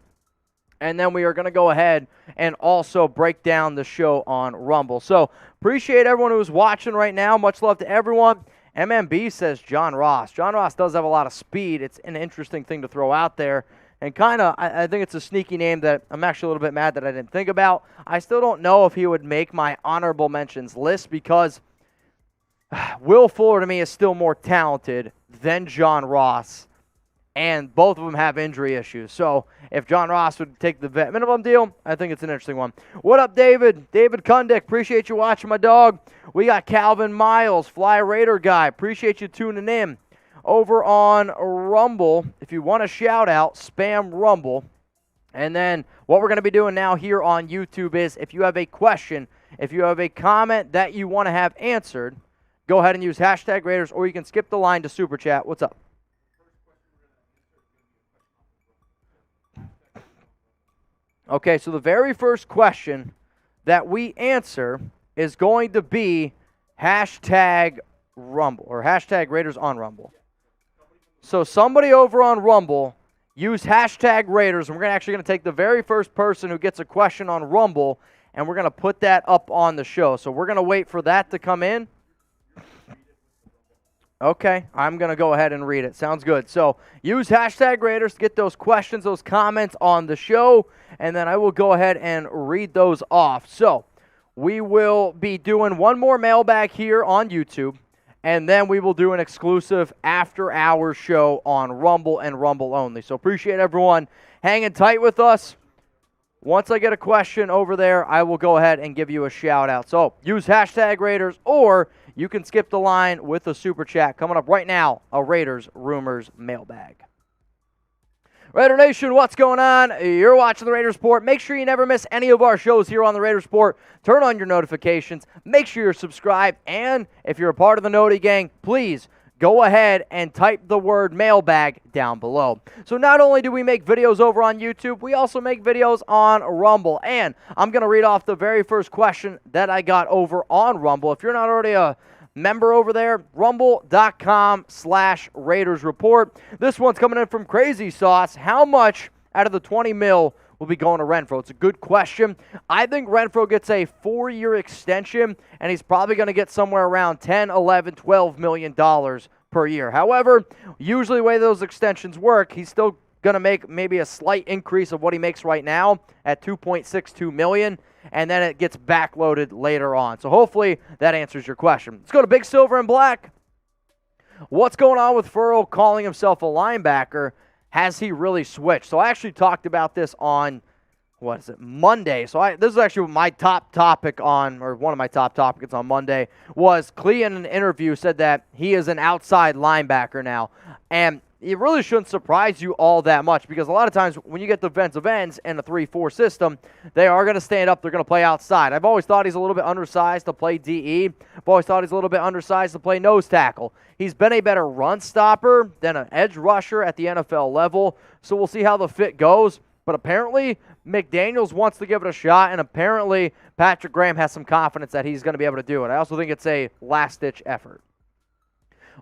and then we are going to go ahead and also break down the show on Rumble. So appreciate everyone who's watching right now. Much love to everyone. MMB says John Ross. John Ross does have a lot of speed. It's an interesting thing to throw out there. And kind of, I think it's a sneaky name that I'm actually a little bit mad that I didn't think about. I still don't know if he would make my honorable mentions list, because Will Fuller to me is still more talented than John Ross. and both of them have injury issues. So if John Ross would take the vet minimum deal, I think it's an interesting one. What up, David? David Kundick, appreciate you watching, my dog. We got Calvin Miles, Fly Raider guy. Appreciate you tuning in. Over on Rumble, if you want a shout out, spam Rumble. And then what we're going to be doing now here on YouTube is if you have a question, if you have a comment that you want to have answered, go ahead and use hashtag Raiders, or you can skip the line to Super Chat. What's up? Okay, so the very first question that we answer is going to be hashtag Rumble, or hashtag Raiders on Rumble. So somebody over on Rumble, use hashtag Raiders, and we're actually going to take the very first person who gets a question on Rumble, and we're going to put that up on the show. So we're going to wait for that to come in. Okay, I'm going to go ahead and read it. Sounds good. So use hashtag Raiders to get those questions, those comments on the show, and then I will go ahead and read those off. So we will be doing one more mailbag here on YouTube, and then we will do an exclusive after-hours show on Rumble and Rumble only. So appreciate everyone hanging tight with us. Once I get a question over there, I will go ahead and give you a shout-out. So use hashtag Raiders, or you can skip the line with a Super Chat. Coming up right now, a Raiders Rumors mailbag. Raider Nation, what's going on? You're watching the Raiders Report. Make sure you never miss any of our shows here on the Raiders Report. Turn on your notifications. Make sure you're subscribed. And if you're a part of the Noti Gang, please go ahead and type the word mailbag down below. So not only do we make videos over on YouTube, we also make videos on Rumble. And I'm going to read off the very first question that I got over on Rumble. If you're not already a member over there, rumble.com/Raiders Report. This one's coming in from Crazy Sauce. How much out of the $20 million will be going to Renfrow? It's a good question. I think Renfrow gets a 4-year extension, and he's probably going to get somewhere around $10, $11, $12 million per year. However, usually the way those extensions work, he's still going to make maybe a slight increase of what he makes right now at $2.62 million, and then it gets backloaded later on. So hopefully that answers your question. Let's go to Big Silver and Black. What's going on with Furrow calling himself a linebacker? Has he really switched? So I actually talked about this on, Monday. So this is actually my top topic on, or one of my top topics on Monday, was Clee in an interview said that he is an outside linebacker now. And it really shouldn't surprise you all that much, because a lot of times when you get defensive ends in a 3-4 system, they are going to stand up. They're going to play outside. I've always thought he's a little bit undersized to play DE. I've always thought he's a little bit undersized to play nose tackle. He's been a better run stopper than an edge rusher at the NFL level, so we'll see how the fit goes. But apparently McDaniels wants to give it a shot, and apparently Patrick Graham has some confidence that he's going to be able to do it. I also think it's a last-ditch effort.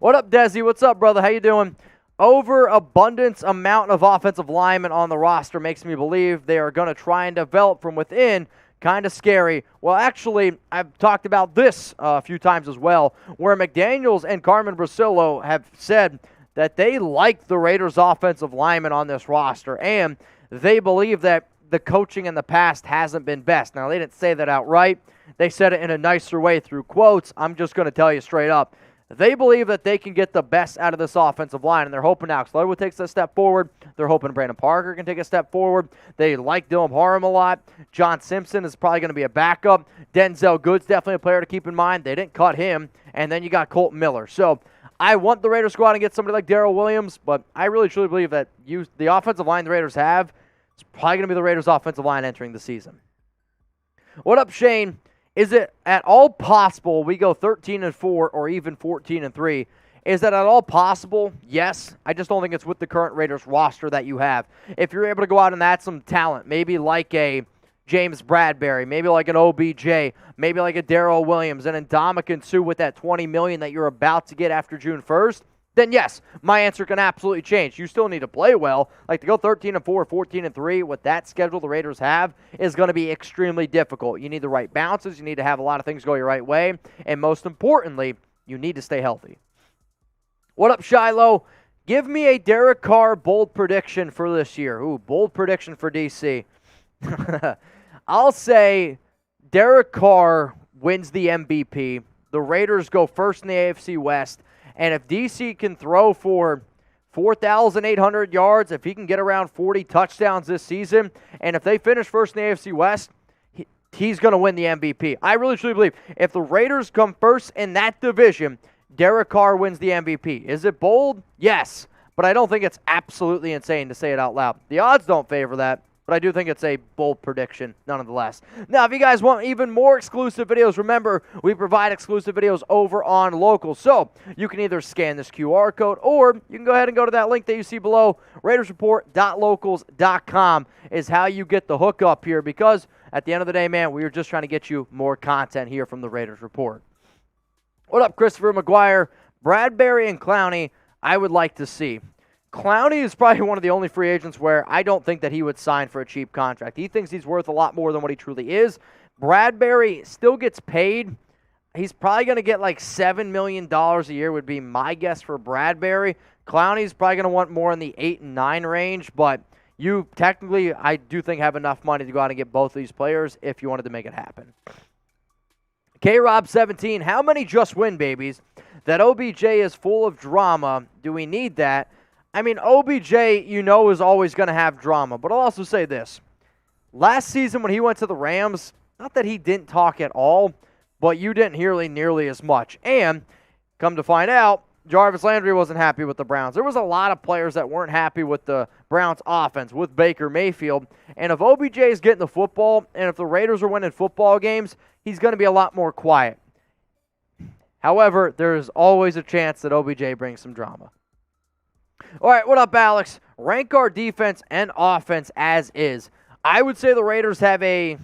What up, Desi? What's up, brother? How you doing? Overabundance amount of offensive linemen on the roster makes me believe they are going to try and develop from within. Kind of scary. Well, actually, I've talked about this a few times as well, where McDaniels and Carmen Brasillo have said that they like the Raiders' offensive linemen on this roster, and they believe that the coaching in the past hasn't been best. Now, they didn't say that outright. They said it in a nicer way through quotes. I'm just going to tell you straight up. They believe that they can get the best out of this offensive line, and they're hoping Alex Leatherwood takes a step forward. They're hoping Brandon Parker can take a step forward. They like Dylan Parham a lot. John Simpson is probably going to be a backup. Denzel Good's definitely a player to keep in mind. They didn't cut him. And then you got Colton Miller. So I want the Raiders to go out and get somebody like Darrell Williams, but I really truly believe that the offensive line the Raiders have is probably going to be the Raiders' offensive line entering the season. What up, Shane? Is it at all possible we go 13-4 or even 14-3? Is that at all possible? Yes. I just don't think it's with the current Raiders roster that you have. If you're able to go out and add some talent, maybe like a James Bradbury, maybe like an OBJ, maybe like a Darrell Williams, and Ndamukong Suh with that $20 million that you're about to get after June 1st, then yes, my answer can absolutely change. You still need to play well. Like to go 13-4, 14-3 with that schedule the Raiders have is going to be extremely difficult. You need the right bounces. You need to have a lot of things go your right way. And most importantly, you need to stay healthy. What up, Shiloh? Give me a Derek Carr bold prediction for this year. Ooh, bold prediction for DC. I'll say Derek Carr wins the MVP. The Raiders go first in the AFC West. And if DC can throw for 4,800 yards. If he can get around 40 touchdowns this season, and if they finish first in the AFC West, he's going to win the MVP. I really truly believe if the Raiders come first in that division, Derek Carr wins the MVP. Is it bold? Yes, but I don't think it's absolutely insane to say it out loud. The odds don't favor that, but I do think it's a bold prediction, nonetheless. Now, if you guys want even more exclusive videos, remember, we provide exclusive videos over on Local. So you can either scan this QR code, or you can go ahead and go to that link that you see below. RaidersReport.locals.com is how you get the hookup here, because at the end of the day, man, we are just trying to get you more content here from the Raiders Report. What up, Christopher McGuire? Bradbury and Clowney, I would like to see. Clowney is probably one of the only free agents where I don't think that he would sign for a cheap contract. He thinks he's worth a lot more than what he truly is. Bradbury still gets paid. He's probably going to get like $7 million a year would be my guess for Bradbury. Clowney's probably going to want more in the 8 and 9 range, but you technically, I do think, have enough money to go out and get both of these players if you wanted to make it happen. K-Rob17, how many just win babies? That OBJ is full of drama. Do we need that? I mean, OBJ, is always going to have drama. But I'll also say this. Last season when he went to the Rams, not that he didn't talk at all, but you didn't hear nearly as much. And come to find out, Jarvis Landry wasn't happy with the Browns. There was a lot of players that weren't happy with the Browns' offense, with Baker Mayfield. And if OBJ is getting the football, and if the Raiders are winning football games, he's going to be a lot more quiet. However, there's always a chance that OBJ brings some drama. All right, what up, Alex? Rank our defense and offense as is. I would say the Raiders have a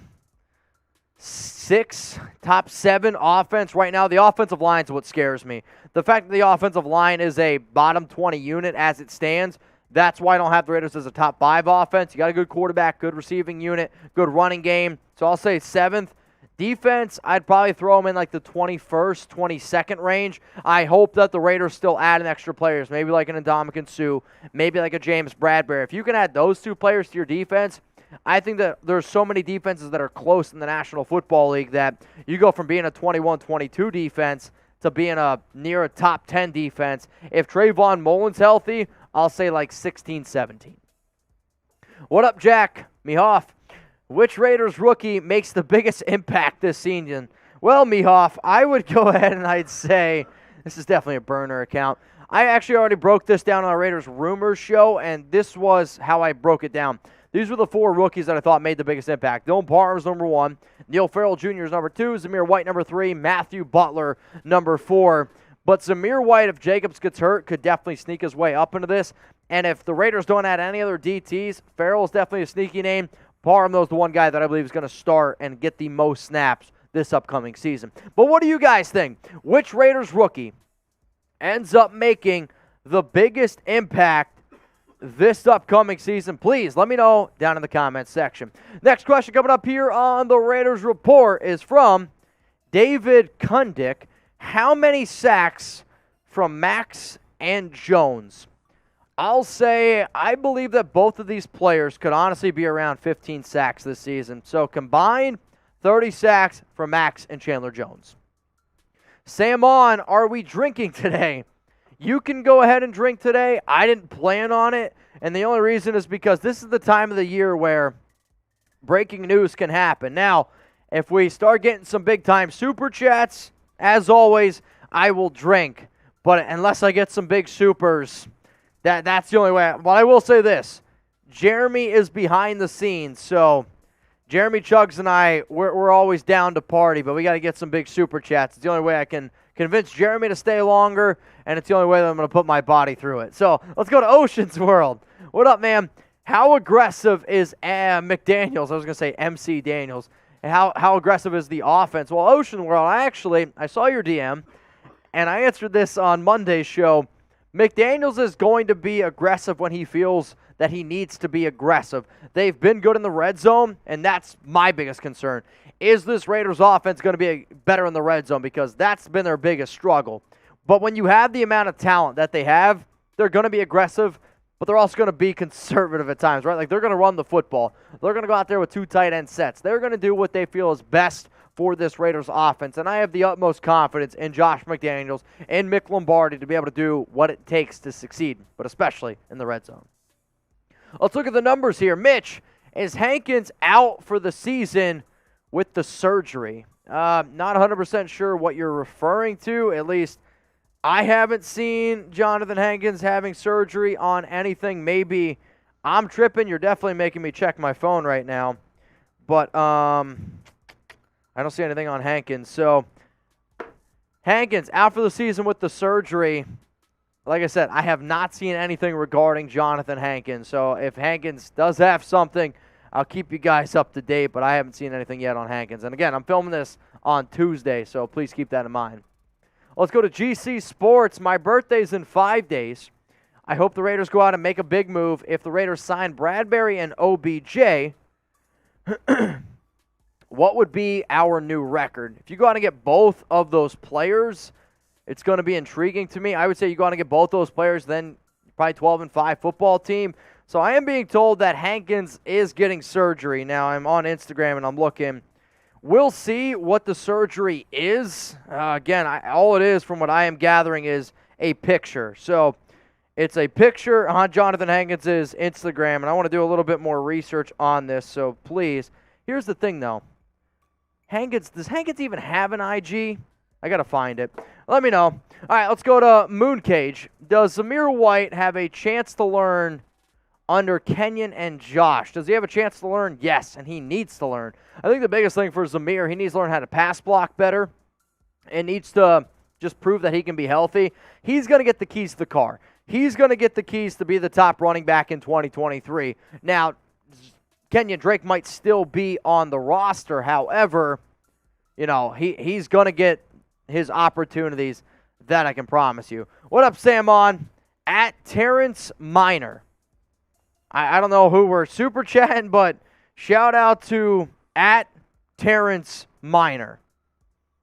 6, top 7 offense right now. The offensive line is what scares me. The fact that the offensive line is a bottom 20 unit as it stands, that's why I don't have the Raiders as a top 5 offense. You got a good quarterback, good receiving unit, good running game. So I'll say 7th. Defense, I'd probably throw them in like the 21st, 22nd range. I hope that the Raiders still add in extra players, maybe like an Ndamukong Suh, maybe like a James Bradbury. If you can add those 2 players to your defense, I think that there's so many defenses that are close in the National Football League that you go from being a 21-22 defense to being near a top 10 defense. If Trayvon Mullen's healthy, I'll say like 16-17. What up, Jack? Mihoff. Which Raiders rookie makes the biggest impact this season? Well, Mihoff, I would go ahead and I'd say, this is definitely a burner account. I actually already broke this down on our Raiders Rumors show, and this was how I broke it down. These were the 4 rookies that I thought made the biggest impact. Dylan Parham's number 1, Neil Farrell Jr. is number 2, Zamir White number 3, Matthew Butler number 4. But Zamir White, if Jacobs gets hurt, could definitely sneak his way up into this. And if the Raiders don't add any other DTs, Farrell's definitely a sneaky name. Parham, though, is the one guy that I believe is going to start and get the most snaps this upcoming season. But what do you guys think? Which Raiders rookie ends up making the biggest impact this upcoming season? Please let me know down in the comments section. Next question coming up here on the Raiders Report is from David Kundick. How many sacks from Max and Jones? I'll say I believe that both of these players could honestly be around 15 sacks this season. So combined, 30 sacks from Max and Chandler Jones. Sam on, are we drinking today? You can go ahead and drink today. I didn't plan on it. And the only reason is because this is the time of the year where breaking news can happen. Now, if we start getting some big-time super chats, as always, I will drink. But unless I get some big supers, that's the only way. But I will say this. Jeremy is behind the scenes, so Jeremy Chugs and I, we're always down to party, but we got to get some big super chats. It's the only way I can convince Jeremy to stay longer, and it's the only way that I'm going to put my body through it. So let's go to Ocean's World. What up, man? How aggressive is McDaniels? I was going to say MC Daniels. And how aggressive is the offense? Well, Ocean World, I saw your DM, and I answered this on Monday's show. McDaniels is going to be aggressive when he feels that he needs to be aggressive. They've been good in the red zone, and that's my biggest concern. Is this Raiders offense going to be better in the red zone? Because that's been their biggest struggle. But when you have the amount of talent that they have, they're going to be aggressive, but they're also going to be conservative at times, right? Like, they're going to run the football. They're going to go out there with 2 tight end sets. They're going to do what they feel is best for this Raiders offense, and I have the utmost confidence in Josh McDaniels and Mick Lombardi to be able to do what it takes to succeed, but especially in the red zone. Let's look at the numbers here. Mitch, is Hankins out for the season with the surgery? Not 100% sure what you're referring to. At least I haven't seen Jonathan Hankins having surgery on anything. Maybe I'm tripping. You're definitely making me check my phone right now. But I don't see anything on Hankins. So Hankins out for the season with the surgery. Like I said, I have not seen anything regarding Jonathan Hankins. So if Hankins does have something, I'll keep you guys up to date, but I haven't seen anything yet on Hankins. And again, I'm filming this on Tuesday, so please keep that in mind. Let's go to GC Sports. My birthday's in 5 days. I hope the Raiders go out and make a big move. If the Raiders sign Bradbury and OBJ, what would be our new record? If you go out and get both of those players, it's going to be intriguing to me. I would say you go out and get both those players, then probably 12-5 football team. So I am being told that Hankins is getting surgery. Now, I'm on Instagram and I'm looking. We'll see what the surgery is. Again, all it is from what I am gathering is a picture. So it's a picture on Jonathan Hankins' Instagram, and I want to do a little bit more research on this. So please, here's the thing though. Does Hankins even have an IG? I got to find it. Let me know. All right, let's go to Mooncage. Does Zamir White have a chance to learn under Kenyon and Josh? Does he have a chance to learn? Yes, and he needs to learn. I think the biggest thing for Zamir, he needs to learn how to pass block better and needs to just prove that he can be healthy. He's going to get the keys to the car. He's going to get the keys to be the top running back in 2023. Now, Kenyon Drake might still be on the roster. However, he's going to get his opportunities, that I can promise you. What up, Sam on? At Terrence Minor. I don't know who we're super chatting, but shout out to at Terrence Minor.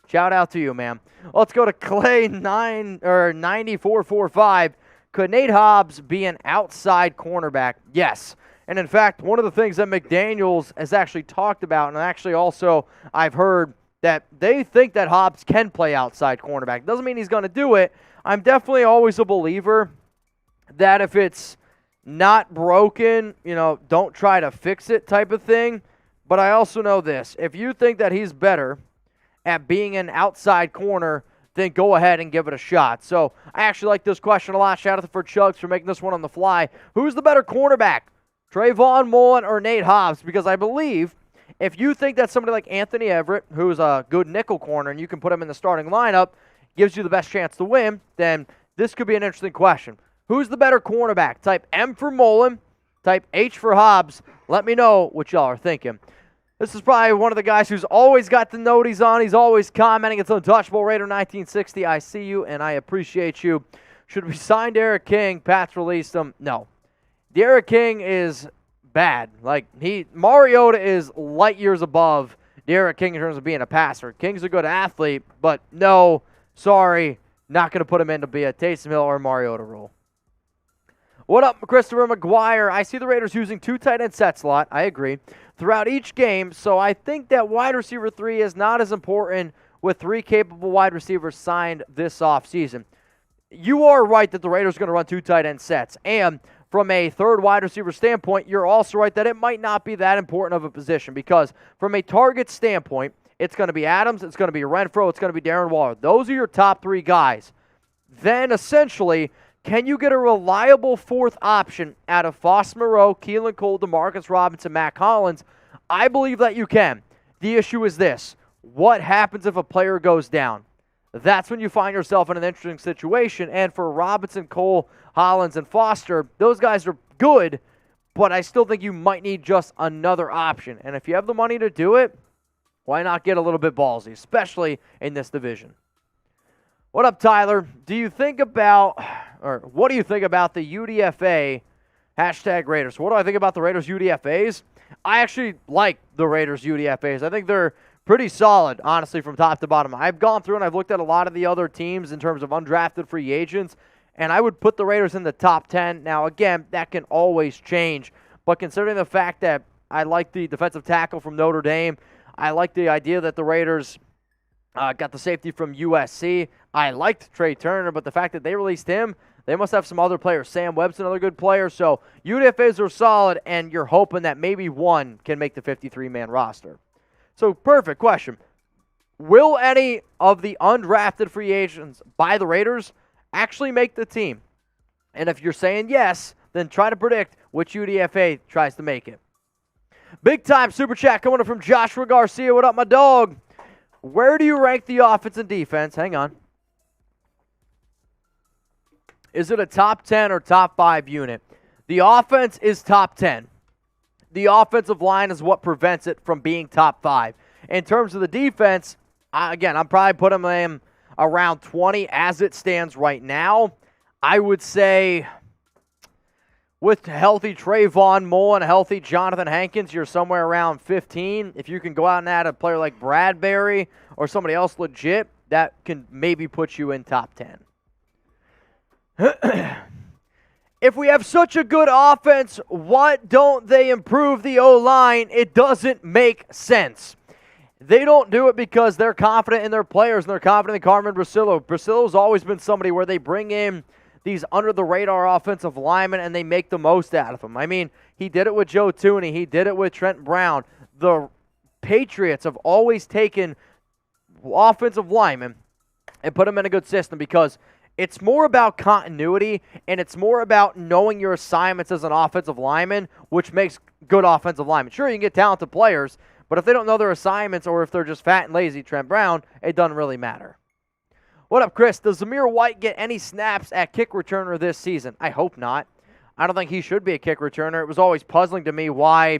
Shout out to you, man. Let's go to Clay 9445. Could Nate Hobbs be an outside cornerback? Yes. And in fact, one of the things that McDaniels has actually talked about, and actually also I've heard that they think that Hobbs can play outside cornerback. Doesn't mean he's going to do it. I'm definitely always a believer that if it's not broken, don't try to fix it type of thing. But I also know this. If you think that he's better at being an outside corner, then go ahead and give it a shot. So I actually like this question a lot. Shout out for Chugs for making this one on the fly. Who's the better cornerback, Trayvon Mullen or Nate Hobbs? Because I believe if you think that somebody like Anthony Everett, who's a good nickel corner, and you can put him in the starting lineup, gives you the best chance to win, then this could be an interesting question. Who's the better cornerback? Type M for Mullen, type H for Hobbs. Let me know what y'all are thinking. This is probably one of the guys who's always got the noties on. He's always commenting. It's Untouchable Raider 1960. I see you, and I appreciate you. Should we sign Derek King? Pats released him. No. Derek King is bad. Mariota is light years above Derek King in terms of being a passer. King's a good athlete, but no, sorry, not going to put him in to be a Taysom Hill or Mariota role. What up, Christopher McGuire? I see the Raiders using 2 tight end set slot. I agree. Throughout each game, so I think that wide receiver 3 is not as important with 3 capable wide receivers signed this offseason. You are right that the Raiders are going to run 2 tight end sets, and from a third wide receiver standpoint, you're also right that it might not be that important of a position because from a target standpoint, it's going to be Adams, it's going to be Renfro, it's going to be Darren Waller. Those are your top 3 guys. Then, essentially, can you get a reliable 4th option out of Foss Moreau, Keelan Cole, Demarcus Robinson, Matt Collins? I believe that you can. The issue is this. What happens if a player goes down? That's when you find yourself in an interesting situation. And for Robinson, Cole, Hollins, and Foster, those guys are good, but I still think you might need just another option. And if you have the money to do it, why not get a little bit ballsy, especially in this division? What up, Tyler? What do you think about the UDFA #Raiders? What do I think about the Raiders UDFAs? I actually like the Raiders UDFAs. I think they're pretty solid, honestly, from top to bottom. I've gone through and I've looked at a lot of the other teams in terms of undrafted free agents, and I would put the Raiders in the top 10. Now, again, that can always change, but considering the fact that I like the defensive tackle from Notre Dame, I like the idea that the Raiders got the safety from USC. I liked Trey Turner, but the fact that they released him, they must have some other players. Sam Webb's another good player. So UDFAs are solid, and you're hoping that maybe one can make the 53-man roster. So perfect question. Will any of the undrafted free agents by the Raiders actually make the team? And if you're saying yes, then try to predict which UDFA tries to make it. Big time super chat coming in from Joshua Garcia. What up, my dog? Where do you rank the offense and defense? Hang on. Is it a top 10 or top 5 unit? The offense is top 10. The offensive line is what prevents it from being top 5. In terms of the defense, again, I'm probably putting them around 20 as it stands right now. I would say with healthy Trayvon Mullen, healthy Jonathan Hankins, you're somewhere around 15. If you can go out and add a player like Bradbury or somebody else legit, that can maybe put you in top 10. If we have such a good offense, what don't they improve the O-line? It doesn't make sense. They don't do it because they're confident in their players and they're confident in Carmen Bracillo. Bracillo's always been somebody where they bring in these under-the-radar offensive linemen and they make the most out of them. I mean, he did it with Joe Thuney. He did it with Trent Brown. The Patriots have always taken offensive linemen and put them in a good system because it's more about continuity and it's more about knowing your assignments as an offensive lineman, which makes good offensive linemen. Sure, you can get talented players, but if they don't know their assignments or if they're just fat and lazy, Trent Brown, it doesn't really matter. What up, Chris? Does Zamir White get any snaps at kick returner this season? I hope not. I don't think he should be a kick returner. It was always puzzling to me why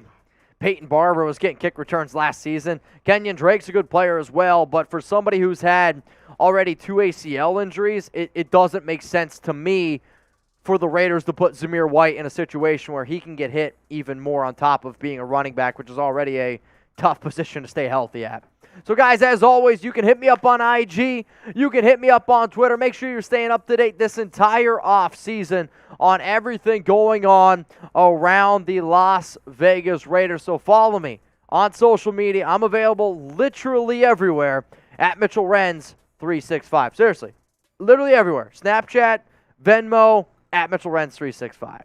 Peyton Barber was getting kick returns last season. Kenyon Drake's a good player as well, but for somebody who's had already 2 ACL injuries, it doesn't make sense to me for the Raiders to put Zamir White in a situation where he can get hit even more on top of being a running back, which is already a tough position to stay healthy at. So, guys, as always, you can hit me up on IG. You can hit me up on Twitter. Make sure you're staying up to date this entire offseason on everything going on around the Las Vegas Raiders. So follow me on social media. I'm available literally everywhere at Mitchell Renz 365. Seriously, literally everywhere. Snapchat, Venmo, at Mitchell Renz 365.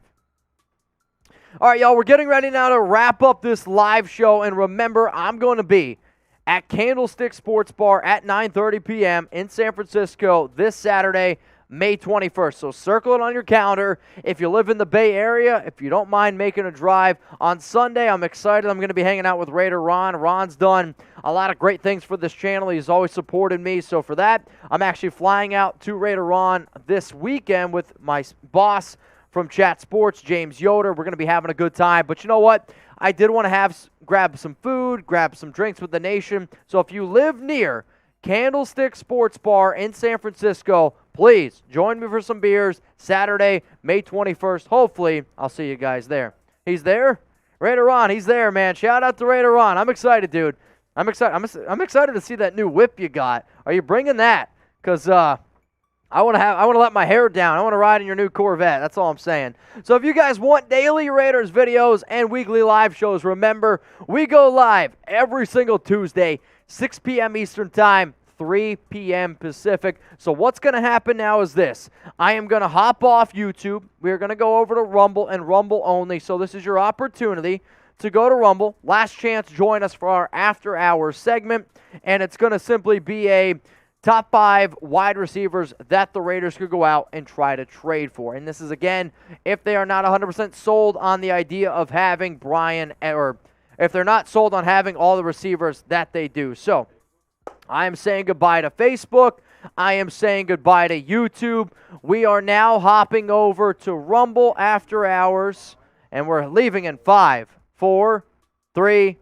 All right, y'all, we're getting ready now to wrap up this live show. And remember, I'm going to be at Candlestick Sports Bar at 9:30 p.m. in San Francisco this Saturday, May 21st. So circle it on your calendar. If you live in the Bay Area, if you don't mind making a drive. On Sunday, I'm excited. I'm going to be hanging out with Raider Ron. Ron's done a lot of great things for this channel. He's always supported me. So for that, I'm actually flying out to Raider Ron this weekend with my boss from Chat Sports, James Yoder. We're going to be having a good time. But you know what? I did want to grab some food, grab some drinks with the nation. So if you live near Candlestick Sports Bar in San Francisco, please join me for some beers Saturday, May 21st. Hopefully, I'll see you guys there. He's there? Raider Ron, he's there, man. Shout out to Raider Ron. I'm excited, dude. I'm excited. I'm excited to see that new whip you got. Are you bringing that? Because I want to let my hair down. I want to ride in your new Corvette. That's all I'm saying. So if you guys want daily Raiders videos and weekly live shows, remember, we go live every single Tuesday, 6 p.m. Eastern Time, 3 p.m. Pacific. So what's going to happen now is this. I am going to hop off YouTube. We're going to go over to Rumble and Rumble only. So this is your opportunity to go to Rumble. Last chance, join us for our after hours segment. And it's going to simply be a top 5 wide receivers that the Raiders could go out and try to trade for. And this is, again, if they are not 100% sold on the idea of having Bryan, or if they're not sold on having all the receivers that they do. So I am saying goodbye to Facebook. I am saying goodbye to YouTube. We are now hopping over to Rumble after hours, and we're leaving in 5, 4, 3,